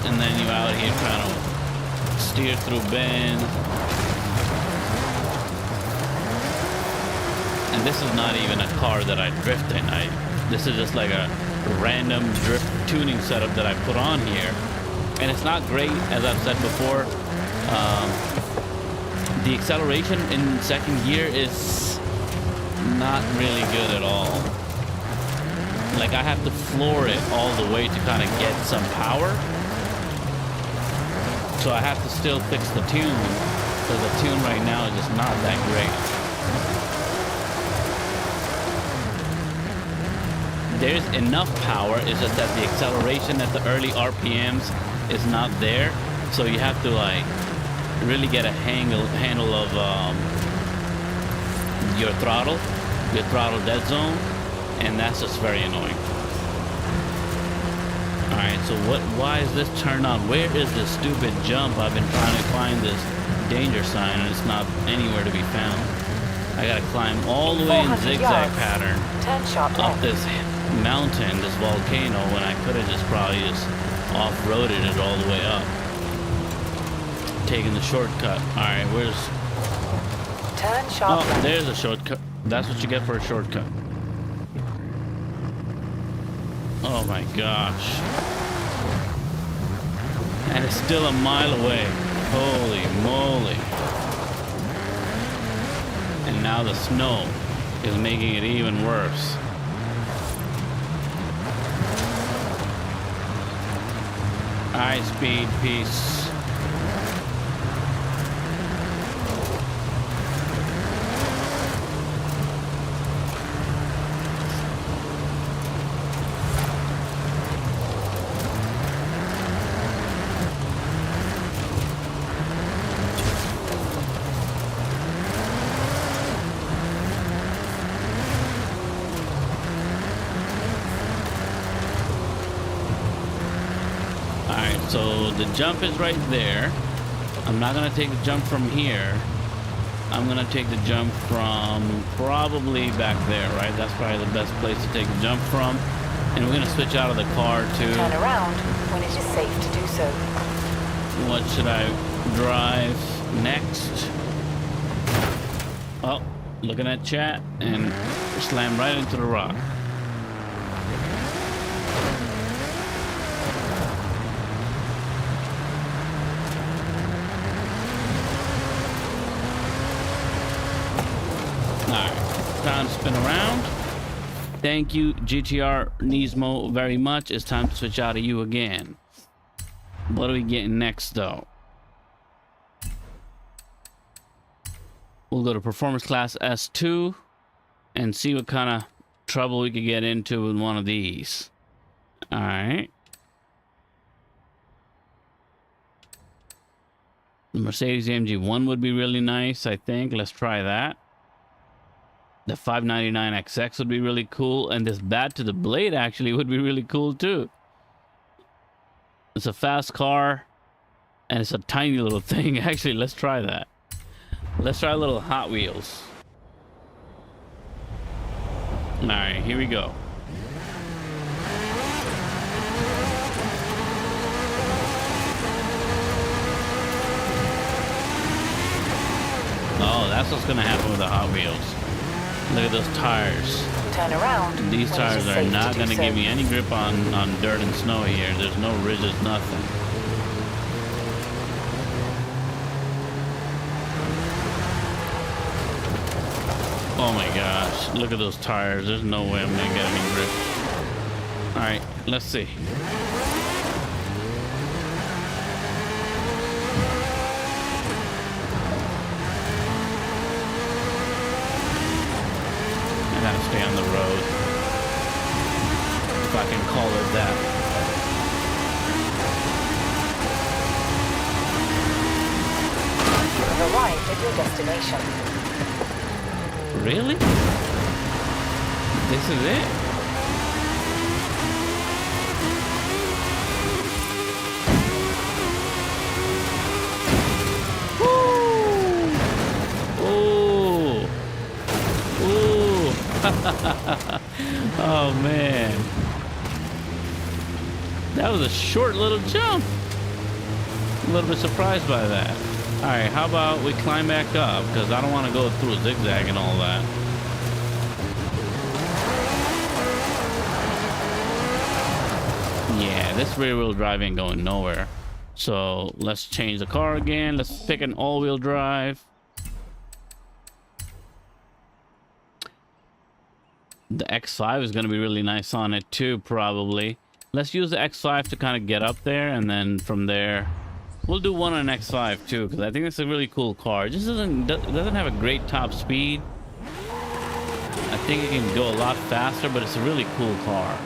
And then you out here trying to steer through bends. And this is not even a car that I drift in. This is just like a random drift tuning setup that I put on here. And it's not great, as I've said before. The acceleration in second gear is not really good at all. Like, I have to floor it all the way to kind of get some power. So I have to still fix the tune, because the tune right now is just not that great. There's enough power, it's just that the acceleration at the early RPMs is not there. So you have to like really get a handle of your throttle dead zone, and that's just very annoying. Alright, so why is this turned on? Where is this stupid jump? I've been trying to find this danger sign and it's not anywhere to be found. I gotta climb all the way in zigzag pattern up this mountain, this volcano, when I could have just probably just off-roaded it all the way up. Taking the shortcut. Alright, where's... Turn sharp left. There's a shortcut. That's what you get for a shortcut. Oh my gosh. And it's still a mile away. Holy moly. And now the snow is making it even worse. High speed, peace. So the jump is right there. I'm not gonna take the jump from here. I'm gonna take the jump from probably back there, right? That's probably the best place to take the jump from. And we're gonna switch out of the car to... Turn around when it is safe to do so. What should I drive next? Oh, looking at chat and slam right into the rock. Time to spin around. Thank you, GTR Nismo, very much. It's time to switch out of you again. What are we getting next, though? We'll go to Performance Class S2 and see what kind of trouble we could get into with one of these. All right. The Mercedes AMG 1 would be really nice, I think. Let's try that. The 599XX would be really cool, and this Bad to the Blade actually would be really cool too. It's a fast car, and it's a tiny little thing. Actually, let's try that. Let's try a little Hot Wheels. All right, here we go. Oh, that's what's gonna happen with the Hot Wheels. Look at those tires. Turn around. These tires are not going to give me any grip on dirt and snow here. There's no ridges, nothing. Oh my gosh. Look at those tires. There's no way I'm going to get any grip. All right, let's see. Stay on the road, if I can call it that. You have arrived at your destination. Really? This is it? Oh man, that was a short little jump. A little bit surprised by that. All right, how about we climb back up, because I don't want to go through a zigzag and all that. Yeah, this rear wheel drive ain't going nowhere. So let's change the car again. Let's pick an all-wheel drive. The X5 is going to be really nice on it too, probably. Let's use the X5 to kind of get up there, and then from there we'll do one on X5 too, because I think it's a really cool car. It just doesn't have a great top speed. I think it can go a lot faster, but it's a really cool car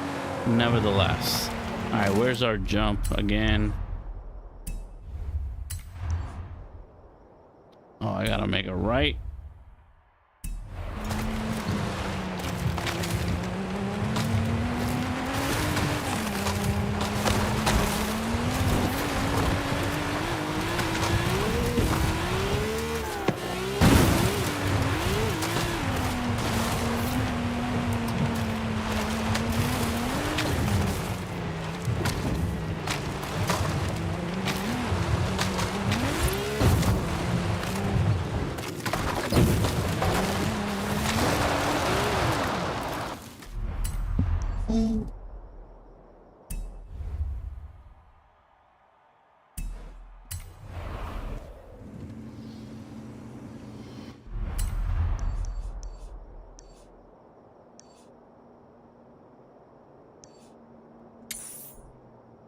nevertheless. All right, where's our jump again? Oh, I gotta make a right.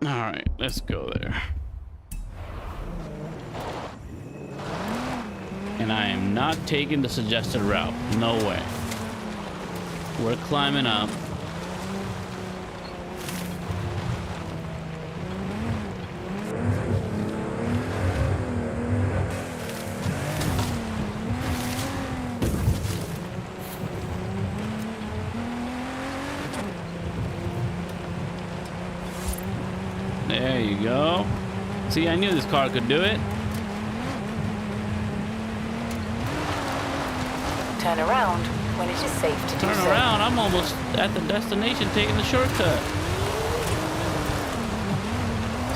All right, let's go there. And I am not taking the suggested route. No way. We're climbing up. There you go. See, I knew this car could do it. Turn around when it is safe to do so. Turn around. I'm almost at the destination taking the shortcut.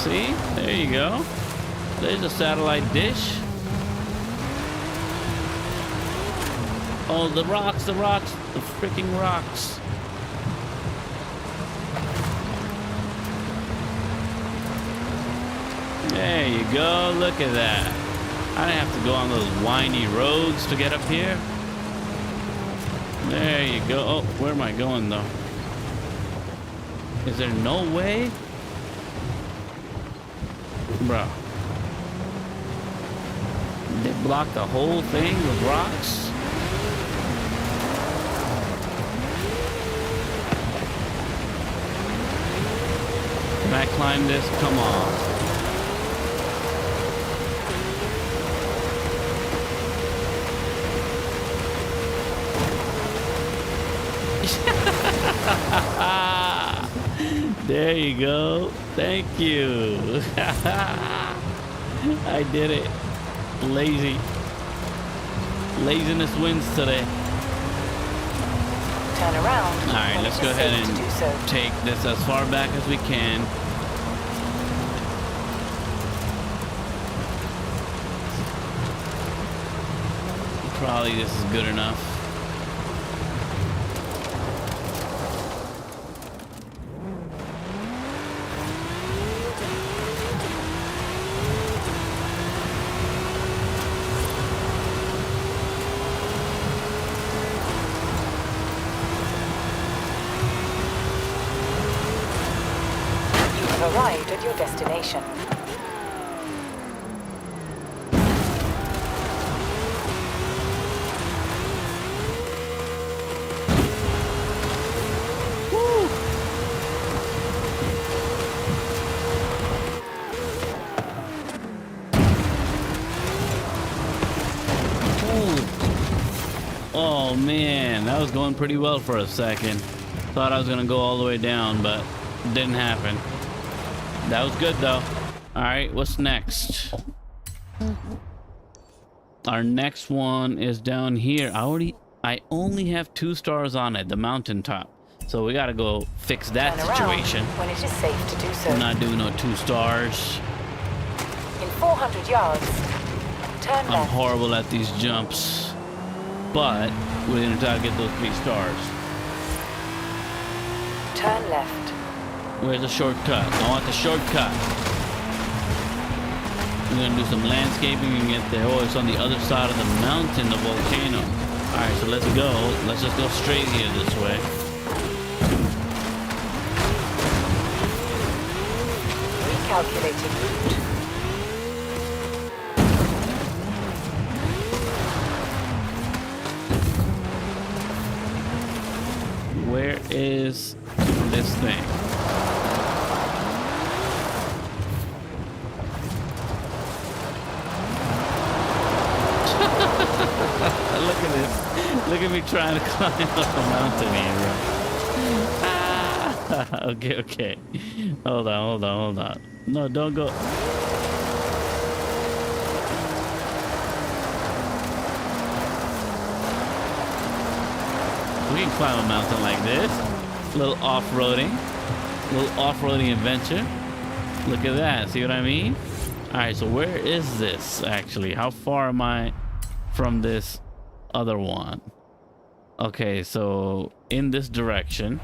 See? There you go. There's a satellite dish. Oh, the rocks, the freaking rocks. There you go. Look at that. I didn't have to go on those windy roads to get up here. There you go. Oh, where am I going though? Is there no way? Bro. They blocked the whole thing with rocks? Can I climb this? Come on. There you go. Thank you. I did it. Lazy. Laziness wins today. Turn around. All right, let's go ahead and take this as far back as we can. Probably this is good enough. Arrived at your destination. Woo. Oh man, that was going pretty well for a second. Thought I was gonna go all the way down, but it didn't happen. That was good though. All right, what's next? Our next one is down here. I only have 2 stars on it, the mountaintop. So we gotta go fix that situation. When it is safe to do so. We're not doing no 2 stars. In 400 yards, turn left. I'm horrible at these jumps, but we're gonna try to get those 3 stars. Turn left. Where's the shortcut? I want the shortcut. We're gonna do some landscaping and get there. Oh, it's on the other side of the mountain, the volcano. All right, so let's go. Let's just go straight here this way. Recalculating route. Where is this thing? Look at this. Look at me trying to climb up the mountain here, bro. Okay. Hold on. No, don't go. We can climb a mountain like this. A little off-roading adventure. Look at that. See what I mean? All right, so where is this actually? How far am I from this other one? Okay, so in this direction.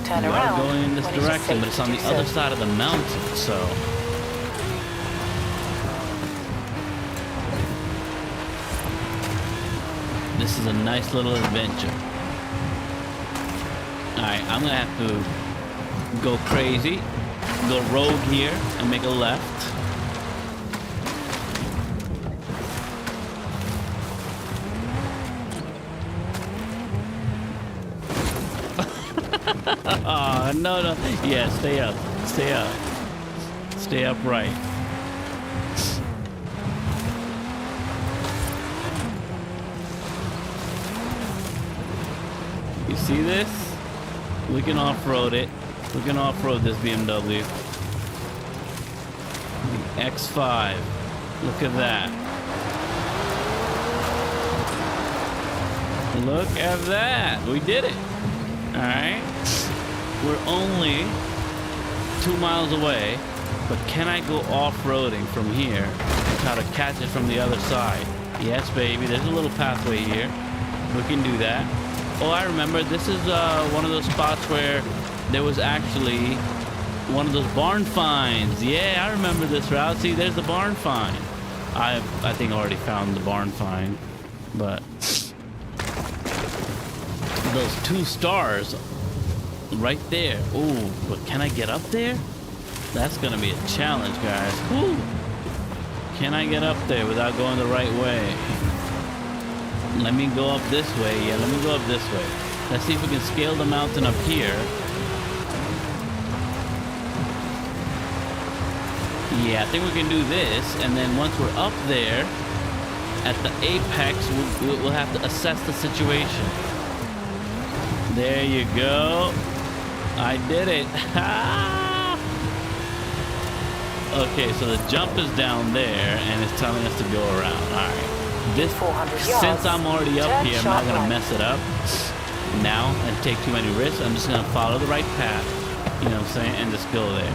Turn we around. are going in this direction, but it's on the other side of the mountain, so. This is a nice little adventure. Alright, I'm gonna have to go crazy, go rogue here, and make a left. Oh, no, no. Yeah, stay up. Stay up. Stay upright. You see this? We can off-road it. We can off-road this BMW. The X5. Look at that. Look at that. We did it. Alright. We're only 2 miles away, but can I go off-roading from here and try to catch it from the other side? Yes, baby. There's a little pathway here. We can do that. Oh, I remember. This is one of those spots where there was actually one of those barn finds. Yeah, I remember this route. See, there's the barn find. I think I already found the barn find, but those 2 stars right there. Ooh, but can I get up there? That's gonna be a challenge, guys. Ooh. Can I get up there without going the right way? Let me go up this way. Yeah, let me go up this way. Let's see if we can scale the mountain up here. Yeah, I think we can do this, and then once we're up there at the apex, we'll have to assess the situation. There you go. I did it. Okay, so the jump is down there, and it's telling us to go around. All right. This, 400 yards. since I'm already up here, I'm not gonna mess it up now and take too many risks. I'm just gonna follow the right path, you know what I'm saying, and just go there.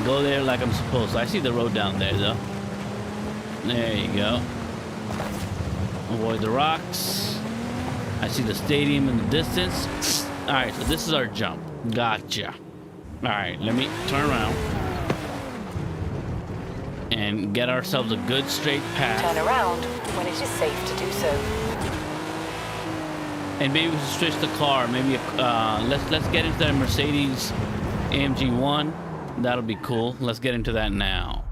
Go there like I'm supposed to. I see the road down there, though. There you go. Avoid the rocks. I see the stadium in the distance. All right, so this is our jump. Gotcha. All right, let me turn around and get ourselves a good straight path. Turn around when it is safe to do so. And maybe we should switch the car. Maybe let's get into that Mercedes AMG 1. That'll be cool. Let's get into that now.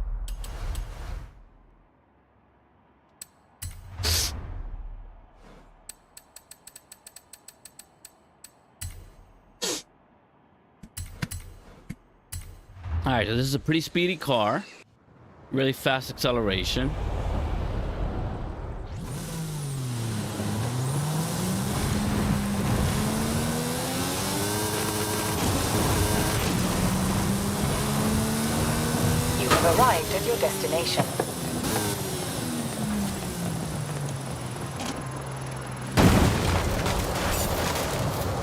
All right, so this is a pretty speedy car. Really fast acceleration. You have arrived at your destination.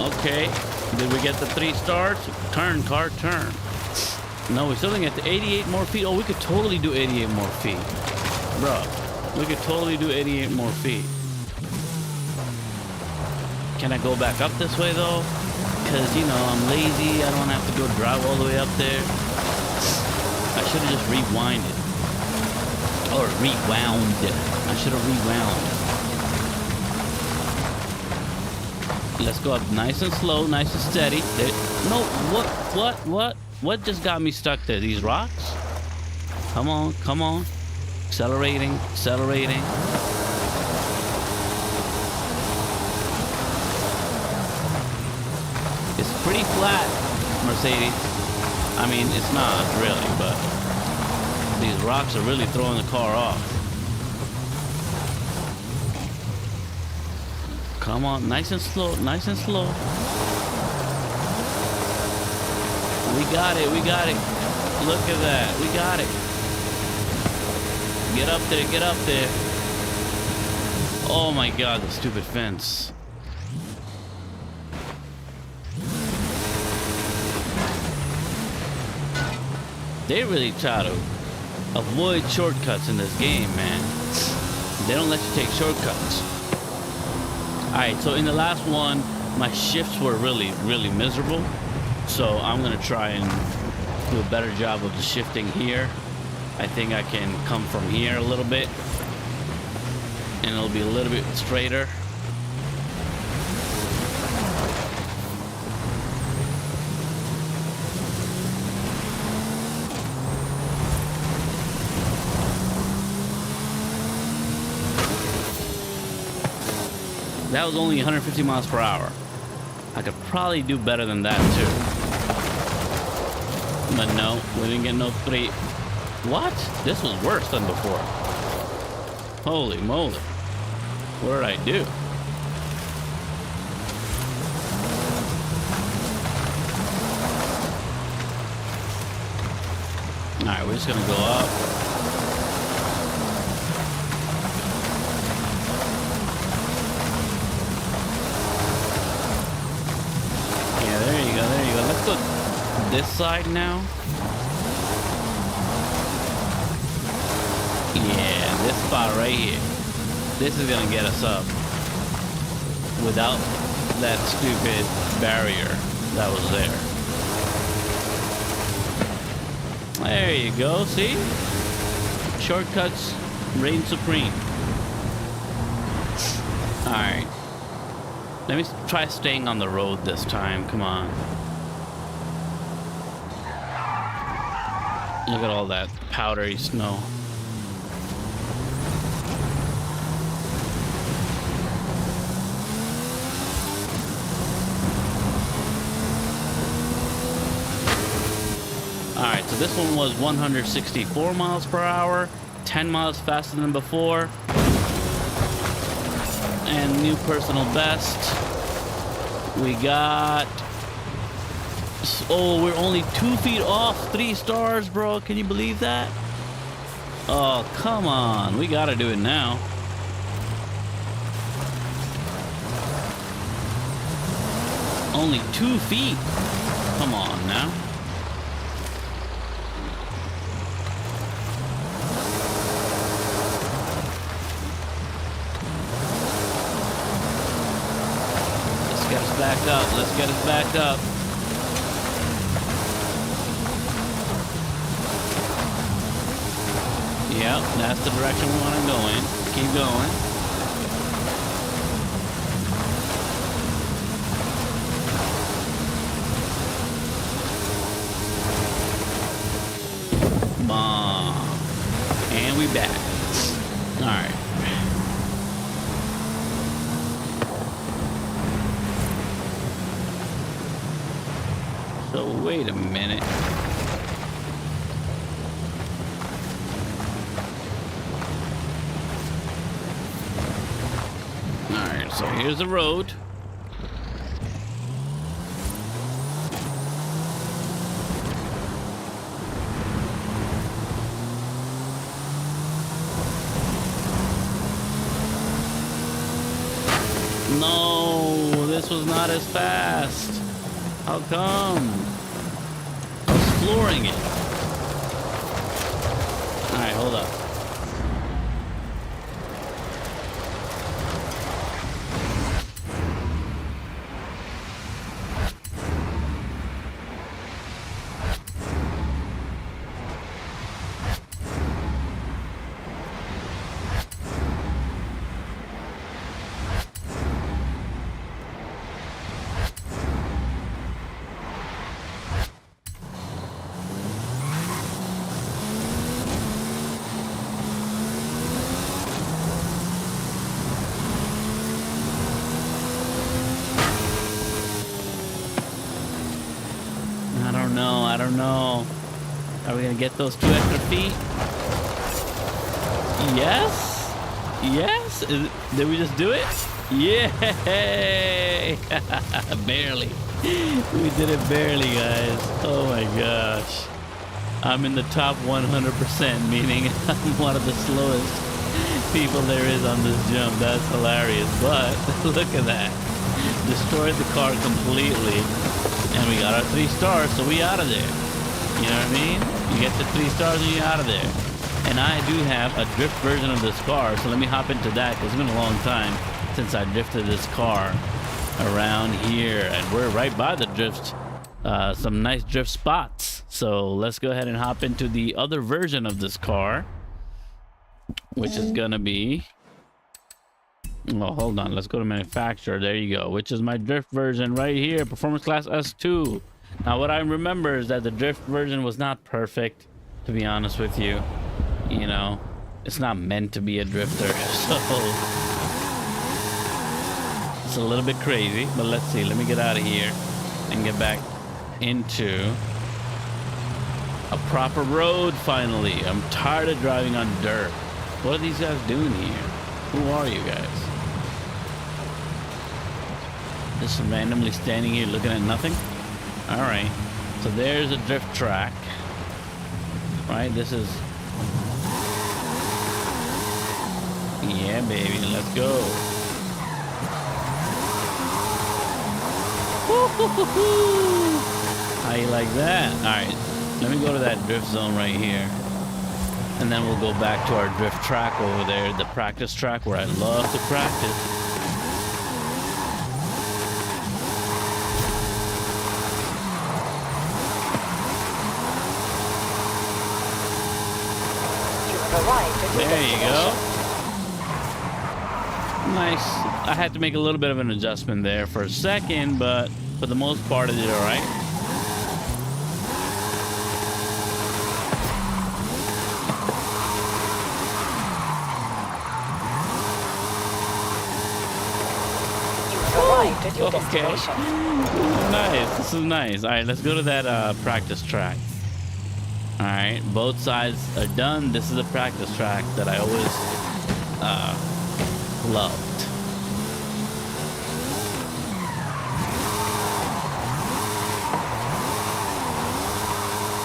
Okay, did we get the 3 stars? Turn, car, turn. No, we still didn't get to 88 more feet. Oh, we could totally do 88 more feet. Bro, we could totally do 88 more feet. Can I go back up this way, though? Because, you know, I'm lazy. I don't have to go drive all the way up there. I should have just rewinded. Or rewound. I should have rewound. Let's go up nice and slow, nice and steady. There, no, what just got me stuck there? These rocks? Come on, come on. Accelerating, accelerating. It's pretty flat, Mercedes. I mean, it's not really, but these rocks are really throwing the car off. Come on, nice and slow, nice and slow. We got it, we got it. Look at that, we got it. Get up there, get up there. Oh my God, the stupid fence. They really try to avoid shortcuts in this game, man. They don't let you take shortcuts. Alright, so in the last one, my shifts were really, really miserable. So I'm gonna try and do a better job of the shifting here. I think I can come from here a little bit, and it'll be a little bit straighter. That was only 150 miles per hour. I could probably do better than that too. But no, we didn't get no 3. What? This was worse than before. Holy moly. What did I do? Alright, we're just gonna go up. Yeah, there you go, there you go. Let's go this side now. Yeah, this spot right here. This is gonna get us up without that stupid barrier that was there. There you go, see? Shortcuts reign supreme. Alright. Let me try staying on the road this time, come on. Look at all that powdery snow. Alright, so this one was 164 miles per hour, 10 miles faster than before. And new personal best. We got... Oh, we're only 2 feet off 3 stars, bro. Can you believe that? Oh, come on. We gotta do it now. Only 2 feet. Come on now. Get us back up. Let's get us back up. Yep, that's the direction we want to go in. Keep going. Bomb. And we back. All right. So wait a minute. Alright, so here's the road. No, this was not as fast. How come? I was flooring it. Alright, hold up. I don't know. Are we gonna get those 2 extra feet? Yes? Yes? Did we just do it? Yay! Barely. We did it barely, guys. Oh my gosh. I'm in the top 100%, meaning I'm one of the slowest people there is on this jump. That's hilarious. But look at that. Destroyed the car completely. And we got our 3 stars, so we out of there. You know what I mean? You get the 3 stars and you're out of there. And I do have a drift version of this car, so let me hop into that, because it's been a long time since I drifted this car around here. And we're right by the drift, some nice drift spots. So let's go ahead and hop into the other version of this car, which is gonna be... Oh, hold on. Let's go to manufacturer. There you go. Which is my drift version right here. Performance class S2. Now, what I remember is that the drift version was not perfect, to be honest with you. You know, it's not meant to be a drifter. So, It's a little bit crazy, but let's see. Let me get out of here and get back into a proper road finally. I'm tired of driving on dirt. What are these guys doing here? Who are you guys? Just randomly standing here looking at nothing? All right. So there's a drift track. Right? This is... Yeah, baby. Let's go. How you like that? All right. Let me go to that drift zone right here. And then we'll go back to our drift track over there, the practice track where I love to practice. There you go. Nice. I had to make a little bit of an adjustment there for a second, but for the most part, I did all right. Arrived at your destination. Nice. This is nice. All right, let's go to that practice track. All right, both sides are done. This is a practice track that I always loved.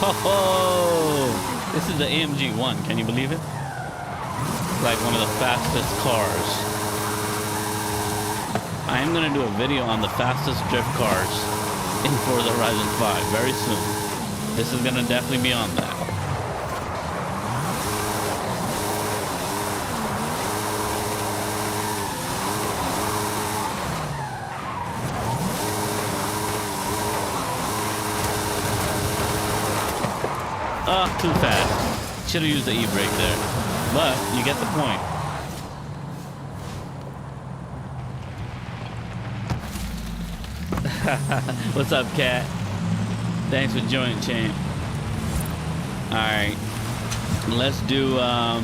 Ho ho! This is the AMG 1. Can you believe it? It's like one of the fastest cars. I am gonna do a video on the fastest drift cars in Forza Horizon 5 very soon. This is gonna definitely be on that. Oh, too fast. Should have used the e-brake there. But you get the point. What's up, Cat? Thanks for joining, champ. All right, let's do. I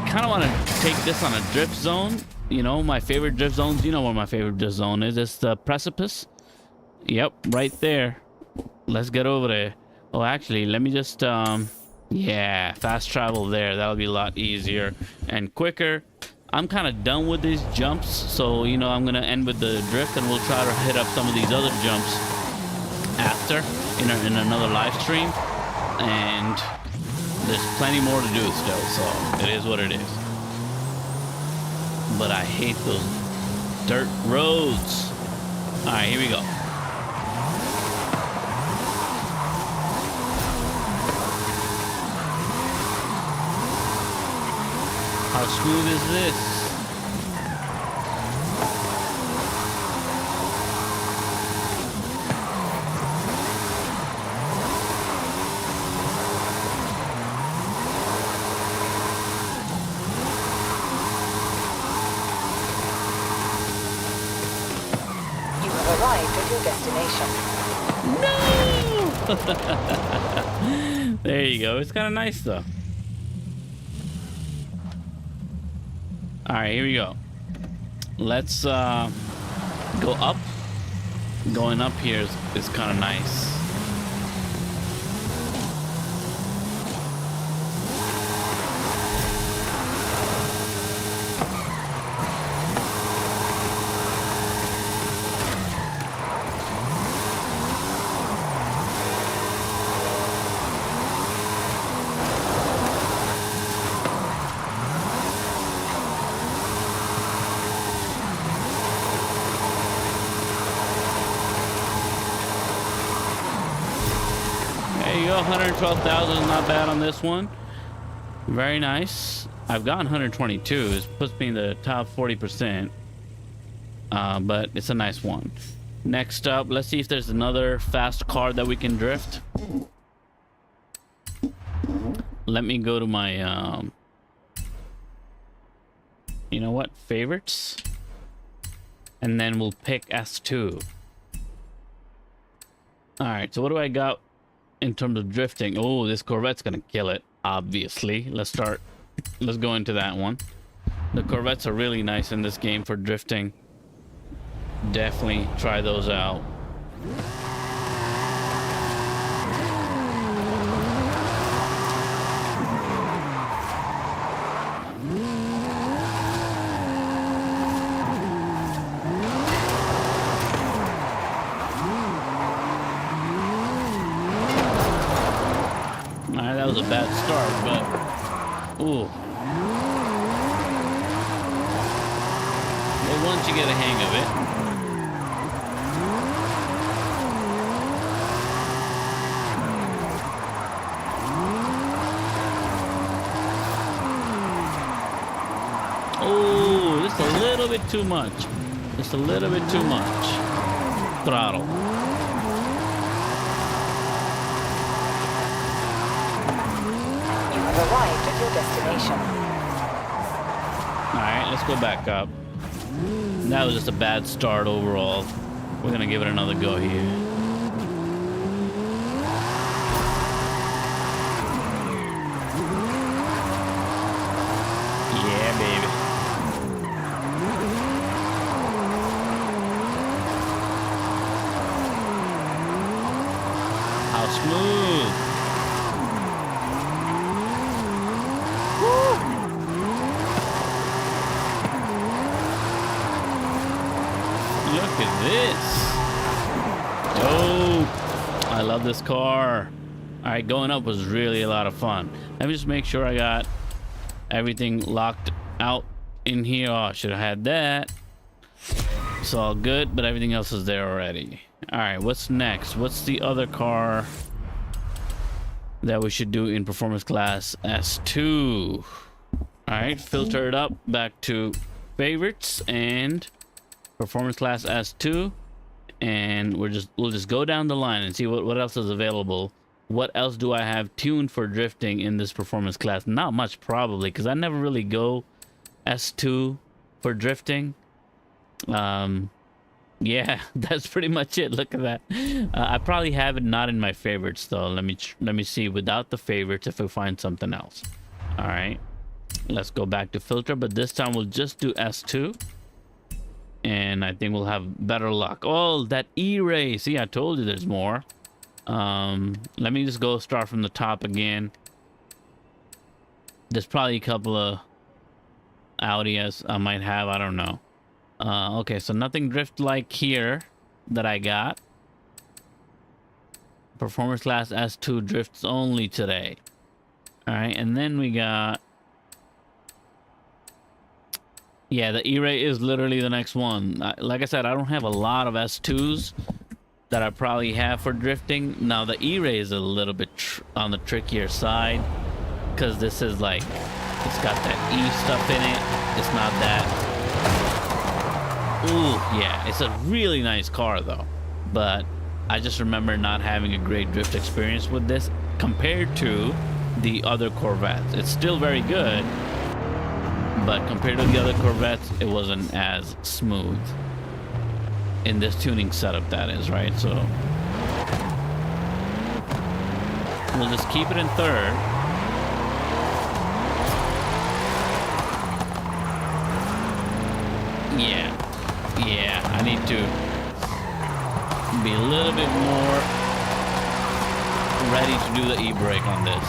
kind of want to take this on a drift zone. You know, my favorite drift zones. You know where my favorite drift zone is. It's the precipice. Yep, right there. Let's get over there. Oh, actually, let me just. Yeah, fast travel there. That'll be a lot easier and quicker. I'm kind of done with these jumps, so you know I'm gonna end with the drift, and we'll try to hit up some of these other jumps after in another live stream. And there's plenty more to do still, so it is what it is. But I hate those dirt roads. All right, here we go. How smooth is this? You have arrived at your destination. No! There you go. It's kind of nice though. All right, here we go. Let's go up. Going up here is kind of nice. There you go, 112,000 is not bad on this one. Very nice. I've gotten 122. It puts me in the top 40%. But it's a nice one. Next up, let's see if there's another fast car that we can drift. Let me go to my, you know what? Favorites. And then we'll pick S2. All right, so what do I got in terms of drifting? Oh, this Corvette's gonna kill it, obviously. Let's go into that one. The Corvettes are really nice in this game for drifting. Definitely try those out. Alright, that was a bad start, but ooh. But once you get a hang of it, oh, just a little bit too much. Just a little bit too much. Throttle. You have arrived at your destination. Alright, let's go back up. That was just a bad start overall. We're gonna give it another go here. Yeah, baby. How smooth. Woo. Look at this. Oh, I love this car. All right, going up was really a lot of fun. Let me just make sure I got everything locked out in here. Oh, I should have had that. It's all good, but everything else is there already. All right, what's next? What's the other car that we should do in performance class S2? All right, filter it up back to favorites and performance class S2, and we'll just go down the line and see what else is available. What else do I have tuned for drifting in this performance class? Not much, probably, because I never really go S2 for drifting. Yeah, that's pretty much it. Look at that. I probably have it not in my favorites though. Let me see without the favorites if we find something else. All right, let's go back to filter, but this time we'll just do S2. And I think we'll have better luck. Oh, that E-ray. See, I told you there's more. Let me just go start from the top again. There's probably a couple of Audis I might have. I don't know. Okay, so nothing drift like here that I got. Performance class S2 drifts only today. All right, and then we got... Yeah, the E-ray is literally the next one. Like I said, I don't have a lot of S2s that I probably have for drifting. Now, the E-ray is a little bit on the trickier side because this is like, it's got that E stuff in it. It's not that. Ooh, yeah, it's a really nice car though. But I just remember not having a great drift experience with this compared to the other Corvettes. It's still very good, but compared to the other Corvettes, it wasn't as smooth in this tuning setup, that is, right? So we'll just keep it in third. Yeah, I need to be a little bit more ready to do the e-brake on this.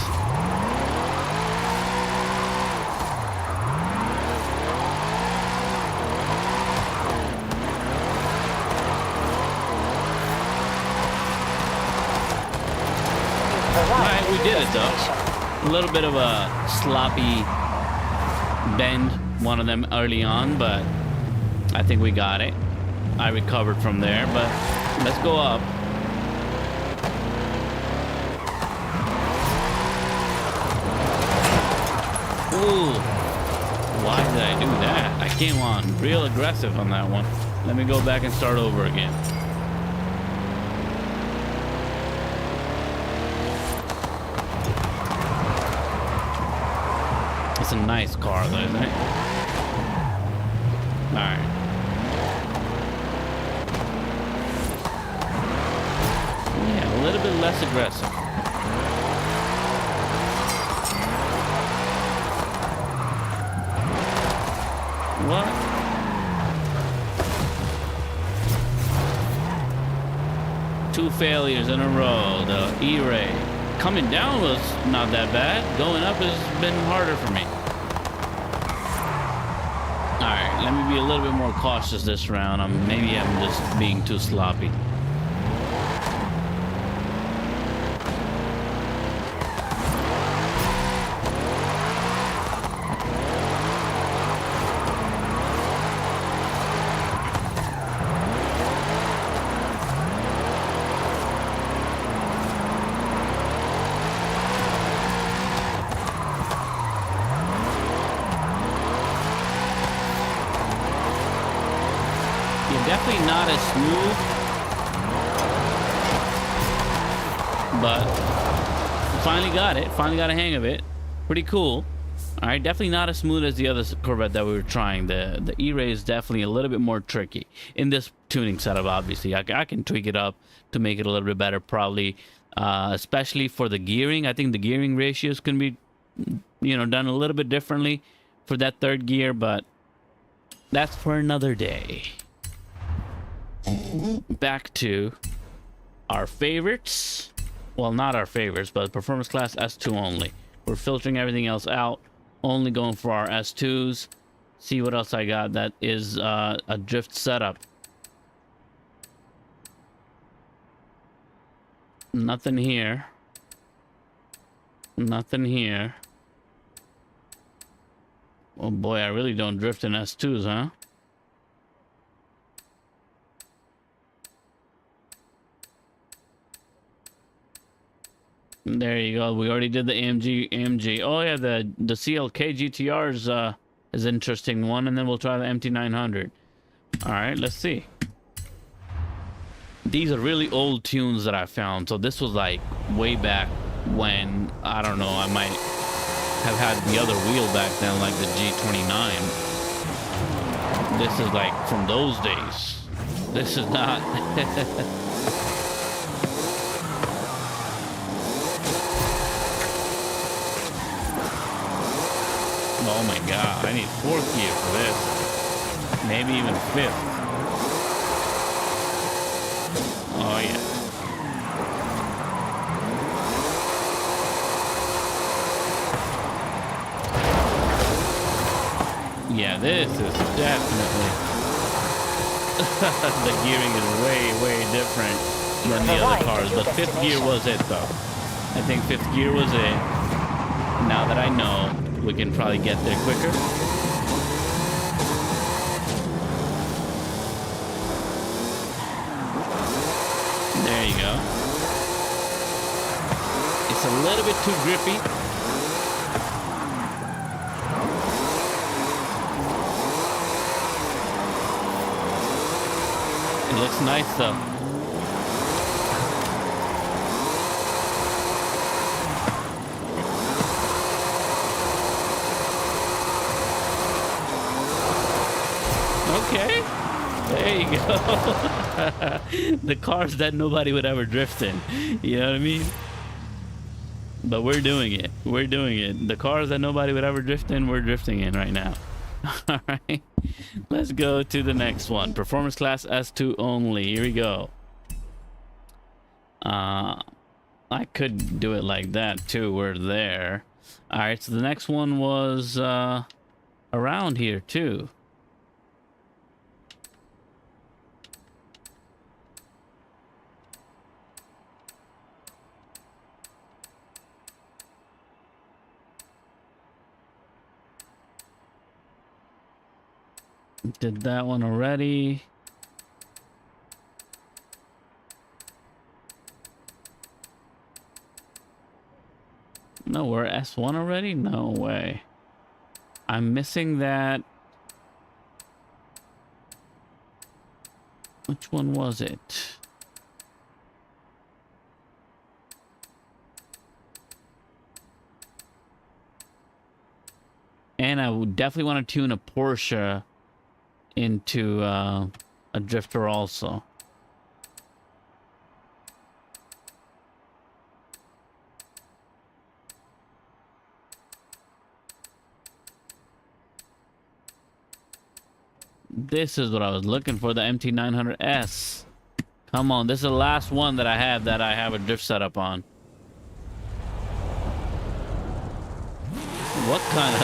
Alright, we did it though. A little bit of a sloppy bend, one of them early on, but I think we got it. I recovered from there, but let's go up. Ooh, why did I do that? I came on real aggressive on that one. Let me go back and start over again. It's a nice car though, isn't it? Alright. Yeah, a little bit less aggressive. What? Two failures in a row. The E-ray. Coming down was not that bad. Going up has been harder for me. Alright, let me be a little bit more cautious this round. Maybe I'm just being too sloppy. Definitely not as smooth, but finally got it. Finally got a hang of it. Pretty cool. All right, definitely not as smooth as the other Corvette that we were trying. The E-Ray is definitely a little bit more tricky in this tuning setup. Obviously, I can tweak it up to make it a little bit better, probably, especially for the gearing. I think the gearing ratios can be, done a little bit differently for that third gear, but that's for another day. Back to our favorites. Well, not our favorites, but performance class S2 only. We're filtering everything else out, only going for our S2s. See what else I got that is a drift setup. Nothing here. Nothing here. Oh boy, I really don't drift in S2s, huh? There you go. We already did the AMG. Oh yeah, the CLK GTRs is an interesting one, and then we'll try the MT900. All right, let's see. These are really old tunes that I found. So this was like way back when, I don't know, I might have had the other wheel back then, like the G29. This is like from those days. This is not. Oh my god, I need fourth gear for this. Maybe even fifth. Oh yeah. Yeah, this is definitely... the gearing is way different than the other cars. But fifth gear was it though. I think fifth gear was it. Now that I know, we can probably get there quicker. There you go. It's a little bit too grippy. It looks nice though. Okay, there you go. The cars that nobody would ever drift in. You know what I mean? But we're doing it. We're doing it. The cars that nobody would ever drift in, we're drifting in right now. All right, let's go to the next one. Performance class S2 only. Here we go. I could do it like that too. We're there. All right, so the next one was around here too. Did that one already. No, we're S1 already? No way. I'm missing that. Which one was it? And I would definitely want to tune a Porsche into a drifter also. This is what I was looking for, the MT900S. Come on, this is the last one that I have a drift setup on. What kind of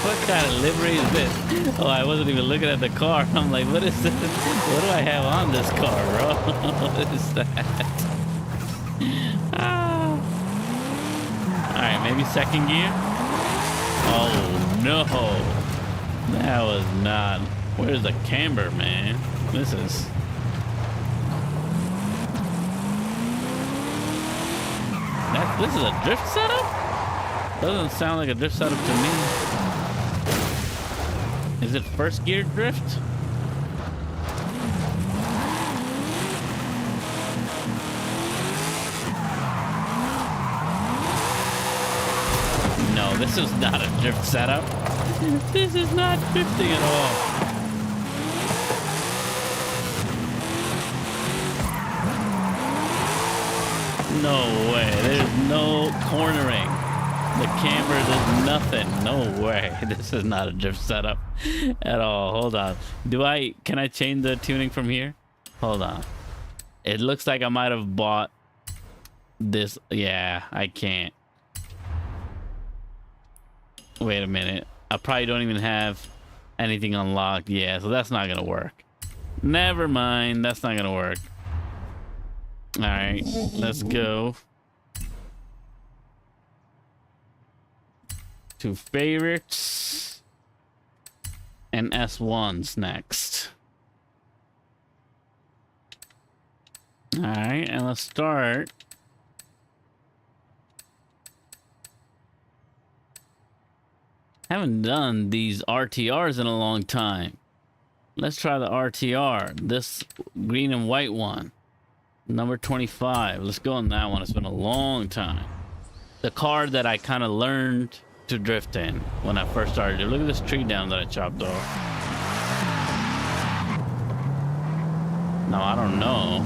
what kind of livery is this? Oh, I wasn't even looking at the car. I'm like, what is this? What do I have on this car, bro? What is that? Ah. All right, maybe second gear. Oh no, that was not. Where's the camber, man? This is. This is a drift setup? Doesn't sound like a drift setup to me. Is it first gear drift? No, this is not a drift setup. This is not drifting at all. No way. There's no cornering. The camber does nothing. No way. This is not a drift setup at all. Hold on. Can I change the tuning from here? Hold on. It looks like I might have bought this. Yeah, I can't. Wait a minute. I probably don't even have anything unlocked. Yeah, so that's not gonna work. Never mind. That's not gonna work. All right, let's go to favorites and S1s next. All right, and let's start. Haven't done these RTRs in a long time. Let's try the RTR, this green and white one. Number 25. Let's go on that one. It's been a long time. The car that I kind of learned to drift in when I first started. Look at this tree down that I chopped off. No, I don't know.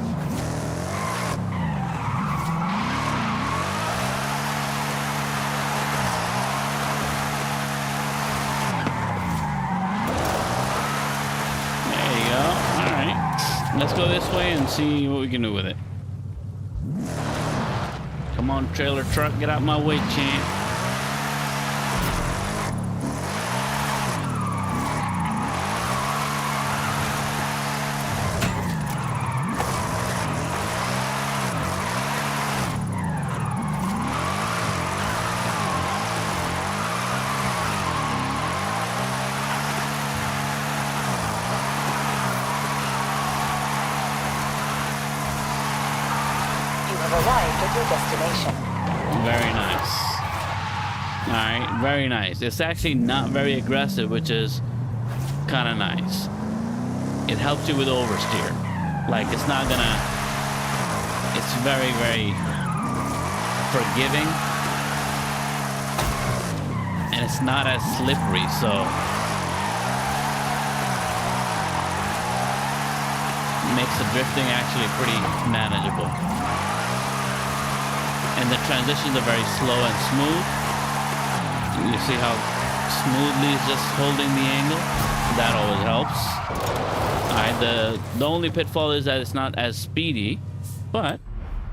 There you go. All right. Let's go this way and see what we can do with it. Come on, trailer truck, get out my way, champ. Arrived at your destination. Very nice. All right, very nice. It's actually not very aggressive, which is kind of nice. It helps you with oversteer. Like, it's not gonna. It's very, very forgiving, and it's not as slippery. So makes the drifting actually pretty manageable. And the transitions are very slow and smooth. You see how smoothly it's just holding the angle? That always helps. Alright, the only pitfall is that it's not as speedy, but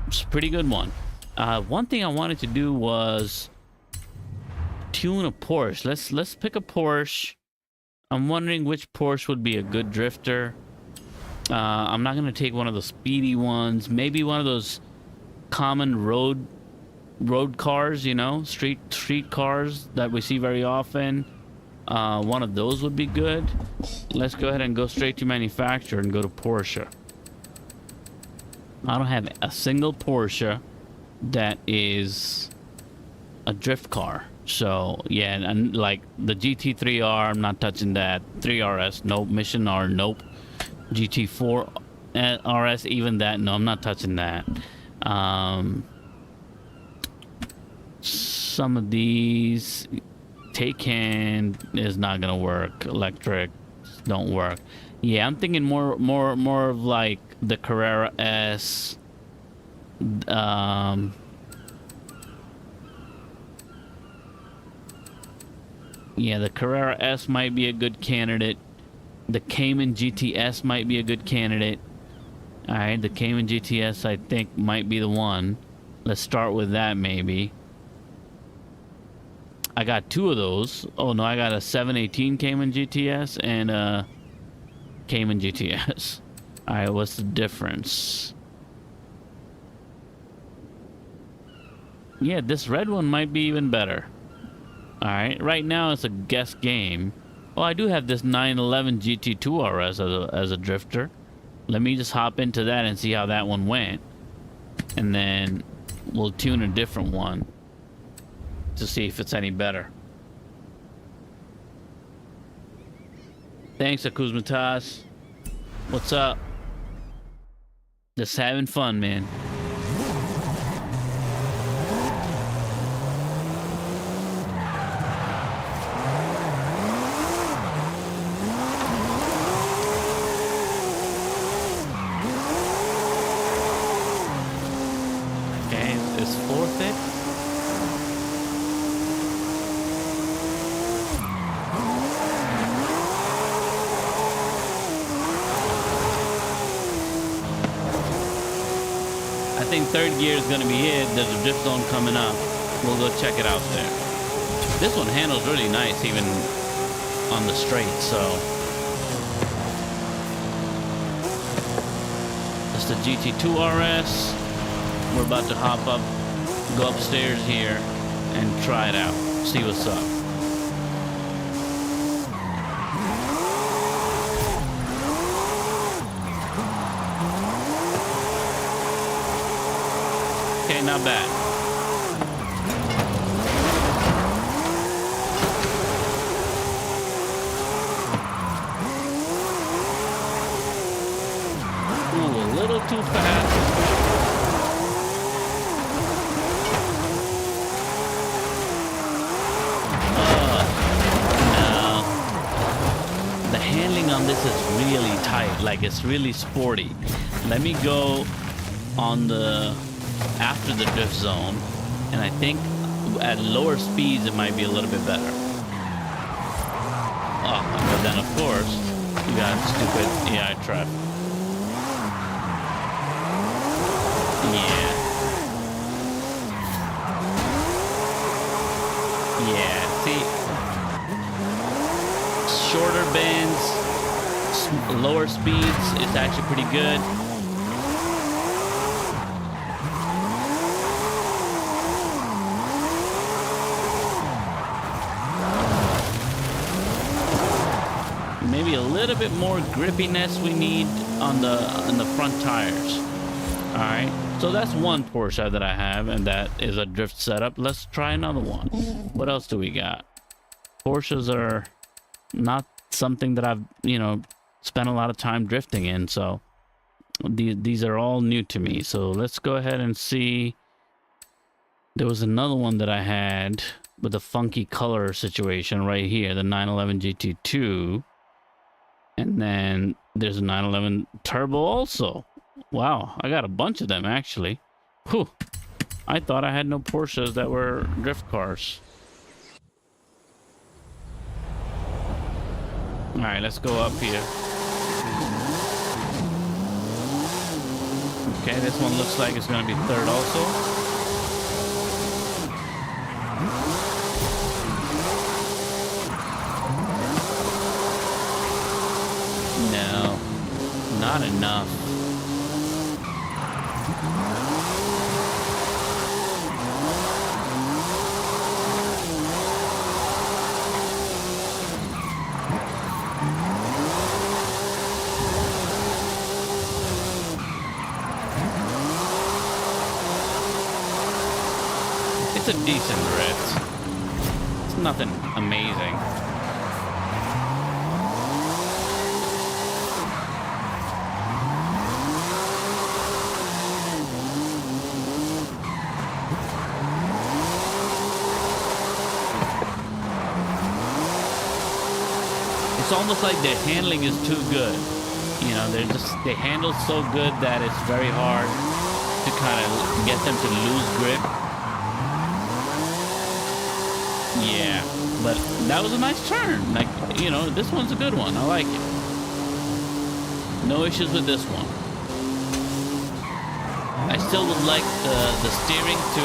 it's a pretty good one. One thing I wanted to do was tune a Porsche. Let's pick a Porsche. I'm wondering which Porsche would be a good drifter. I'm not gonna take one of the speedy ones. Maybe one of those common road cars, you know, street cars that we see very often. One of those would be good. Let's go ahead and go straight to manufacturer and go to Porsche. I don't have a single Porsche that is a drift car. So yeah, and like the GT3R, I'm not touching that. 3RS, nope. Mission R, nope. GT4 RS, even that, no, I'm not touching that. Some of these Taycan is not gonna work. Electric don't work. Yeah, I'm thinking more of like the Carrera S. Yeah, the Carrera S might be a good candidate. The Cayman GTS might be a good candidate. All right, the Cayman GTS I think might be the one. Let's start with that maybe. I got two of those. Oh no, I got a 718 Cayman GTS and a Cayman GTS. All right, what's the difference? Yeah, this red one might be even better. All right, right now it's a guess game. Oh, I do have this 911 GT2 RS as a drifter. Let me just hop into that and see how that one went. And then we'll tune a different one to see if it's any better. Thanks, Akuzmatas. What's up? Just having fun, man. Okay, is fourth it? I think third gear is going to be it. There's a drift zone coming up. We'll go check it out there. This one handles really nice even on the straight, so. It's the GT2 RS. We're about to hop up, go upstairs here, and try it out. See what's up. Okay, not bad. Ooh, a little too fast. No. The handling on this is really tight, like it's really sporty. Let me go on the after the drift zone, and I think at lower speeds it might be a little bit better. Oh, but then of course you got stupid AI trap. Yeah, see, shorter bends, lower speeds, it's actually pretty good. Maybe a little bit more grippiness we need on the front tires. All right, so that's one Porsche that I have, and that is a drift setup. Let's try another one. What else do we got? Porsches are not something that I've, spent a lot of time drifting in, so these are all new to me. So let's go ahead and see. There was another one that I had with a funky color situation right here, the 911 GT2. And then there's a 911 Turbo also. Wow, I got a bunch of them actually. Whew. I thought I had no Porsches that were drift cars. All right, let's go up here. Okay, this one looks like it's going to be third also. No, not enough. It's a decent drift. It's nothing amazing. It's almost like their handling is too good. They handle so good that it's very hard to kind of get them to lose grip. Yeah, but that was a nice turn. Like, this one's a good one. I like it. No issues with this one. I still would like the steering to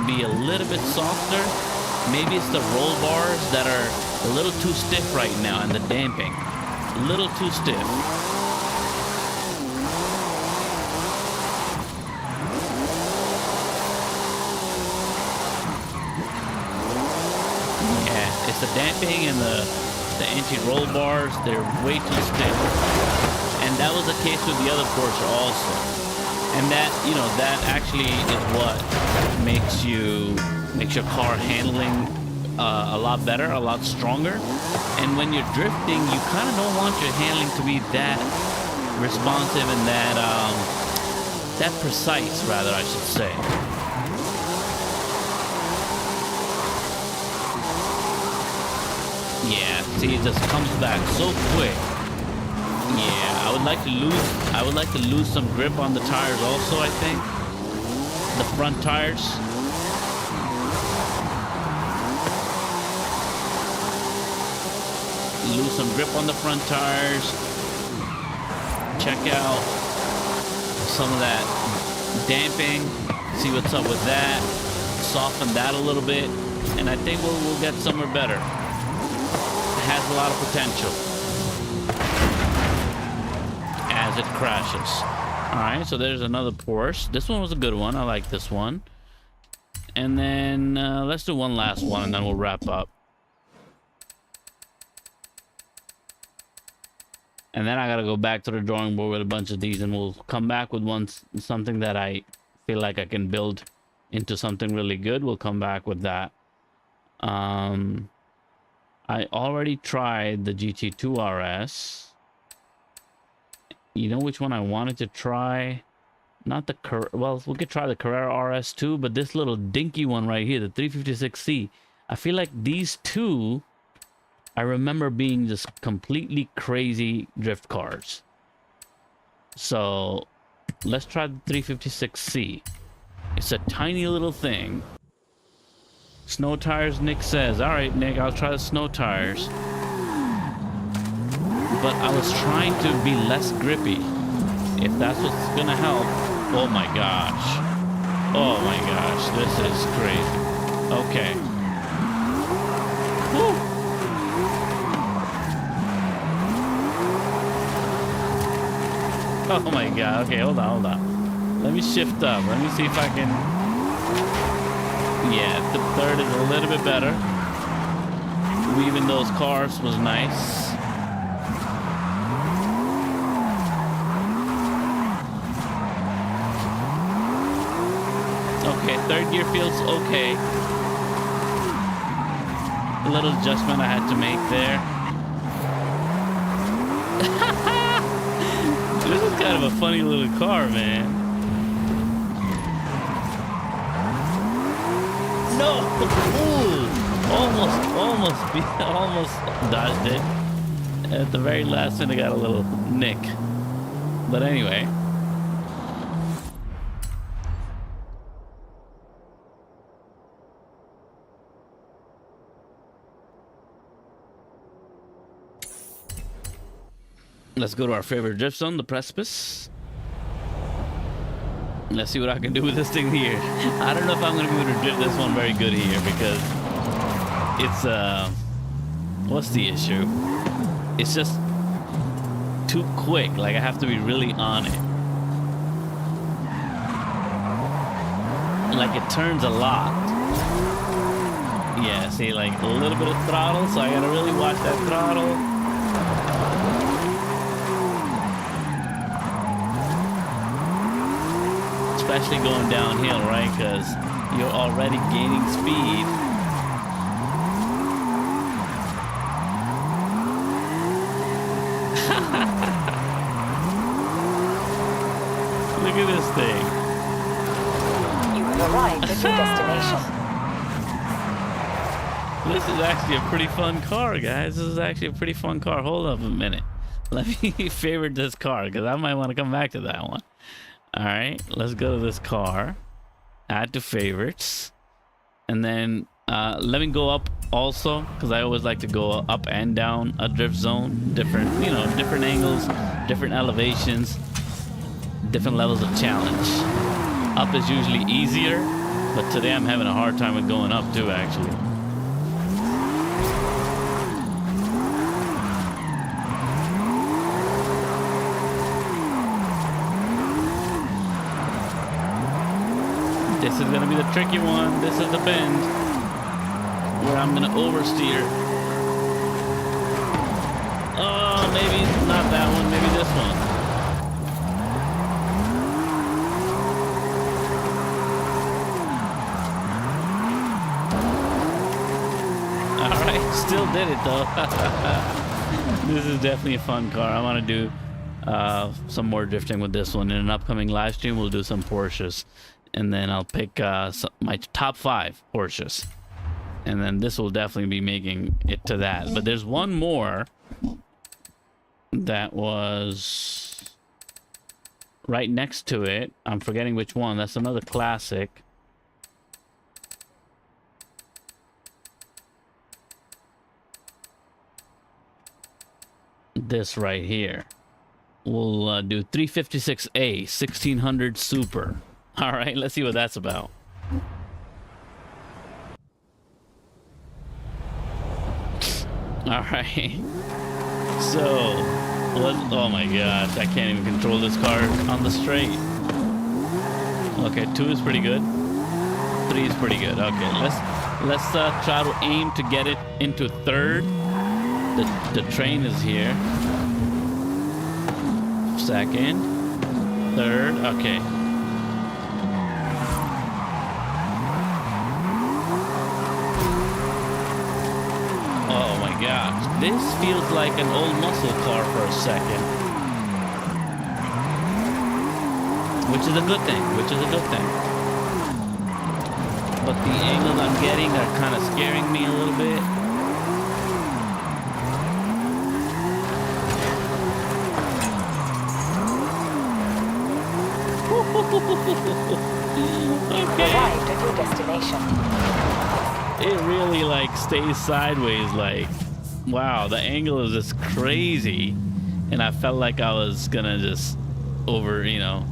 be a little bit softer. Maybe it's the roll bars that are a little too stiff right now, and the damping. A little too stiff. Yeah, it's the damping and the anti-roll bars. They're way too stiff. And that was the case with the other Porsche also. And that, you know, that actually is what makes your car handling a lot better, a lot stronger. And when you're drifting, you kind of don't want your handling to be that responsive and that precise, rather, I should say. Yeah, see, it just comes back so quick. Yeah, I would like to lose some grip on the tires also, I think. The front tires. Lose some grip on the front tires. Check out some of that damping. See what's up with that. Soften that a little bit. And I think we'll get somewhere better. It has a lot of potential. As it crashes. Alright, so there's another Porsche. This one was a good one. I like this one. And then let's do one last one and then we'll wrap up. And then I gotta go back to the drawing board with a bunch of these and we'll come back with something that I feel like I can build into something really good. We'll come back with that. I already tried the GT2 RS. You know which one I wanted to try? Not the well, we could try the Carrera RS too, but this little dinky one right here, the 356C. I feel like these two, I remember being just completely crazy drift cars. So let's try the 356C. It's a tiny little thing. Snow tires, Nick says. All right, Nick, I'll try the snow tires. But I was trying to be less grippy. If that's what's gonna help. Oh my gosh. Oh my gosh, this is crazy. Okay. Woo. Oh my god. Okay, hold on. Let me shift up. Let me see if I can. Yeah, the third is a little bit better. Weaving those cars was nice. Okay, third gear feels okay. A little adjustment I had to make there. This is kind of a funny little car, man. No! Ooh! Almost dodged it. At the very last minute, I got a little nick. But anyway. Let's go to our favorite drift zone, the precipice. Let's see what I can do with this thing here. I don't know if I'm going to be able to drift this one very good here because it's, what's the issue? It's just too quick. Like, I have to be really on it. Like, it turns a lot. Yeah, see, like a little bit of throttle, so I got to really watch that throttle. Especially going downhill, right? Because you're already gaining speed. Look at this thing. You have arrived at your destination. This is actually a pretty fun car, guys. This is actually a pretty fun car. Hold up a minute. Let me favorite this car because I might want to come back to that one. All right, let's go to this car, add to favorites, and then Let me go up also, because I always like to go up and down a drift zone. Different, you know, different angles, different elevations, different levels of challenge. Up is usually easier, but today I'm having a hard time with going up too, actually. This is gonna be the tricky one. This is the bend where I'm gonna oversteer. Oh, maybe not that one, maybe this one. All right, still did it though. This is definitely a fun car. I want to do some more drifting with this one. In an upcoming live stream, we'll do some Porsches. And then I'll pick my top 5 Porsches. And then this will definitely be making it to that. But there's one more that was right next to it. I'm forgetting which one. That's another classic. This right here. We'll do 356A 1600 Super. All right, let's see what that's about. All right. So, oh my gosh, I can't even control this car on the straight. Okay, 2 is pretty good. 3 is pretty good. Okay, let's try to aim to get it into 3rd. The train is here. 2nd, 3rd. Okay. Oh my gosh, this feels like an old muscle car for a second. Which is a good thing, But the angles I'm getting are kind of scaring me a little bit. Okay. Arrived at your destination. It really like stays sideways, like, wow, the angle is just crazy. And I felt like I was gonna just overdrift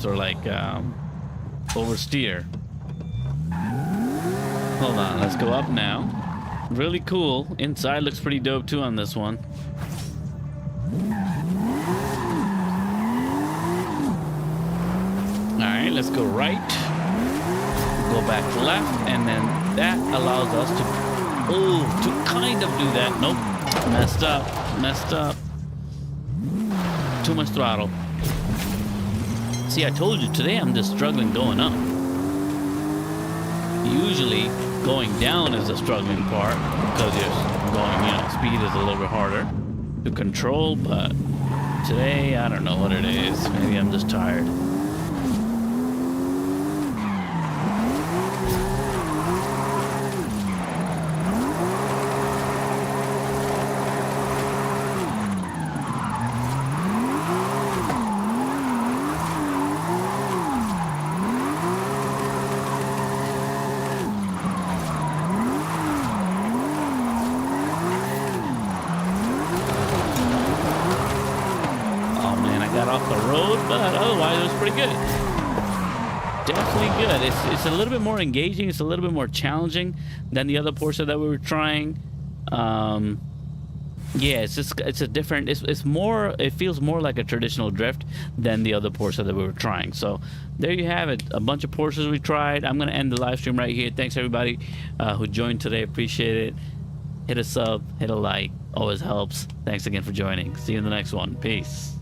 or like oversteer. Hold on, let's go up now. Really cool. Inside looks pretty dope too on this one. All right, let's go right. Go back left, and then that allows us to kind of do that. Nope, messed up. Too much throttle. See, I told you today I'm just struggling going up. Usually going down is the struggling part because you're going, speed is a little bit harder to control, but today I don't know what it is. Maybe I'm just tired. It's a little bit more engaging. It's a little bit more challenging than the other Porsche that we were trying. Yeah, it's a different. It's more. It feels more like a traditional drift than the other Porsche that we were trying. So there you have it. A bunch of Porsches we tried. I'm gonna end the live stream right here. Thanks everybody who joined today. Appreciate it. Hit a sub. Hit a like. Always helps. Thanks again for joining. See you in the next one. Peace.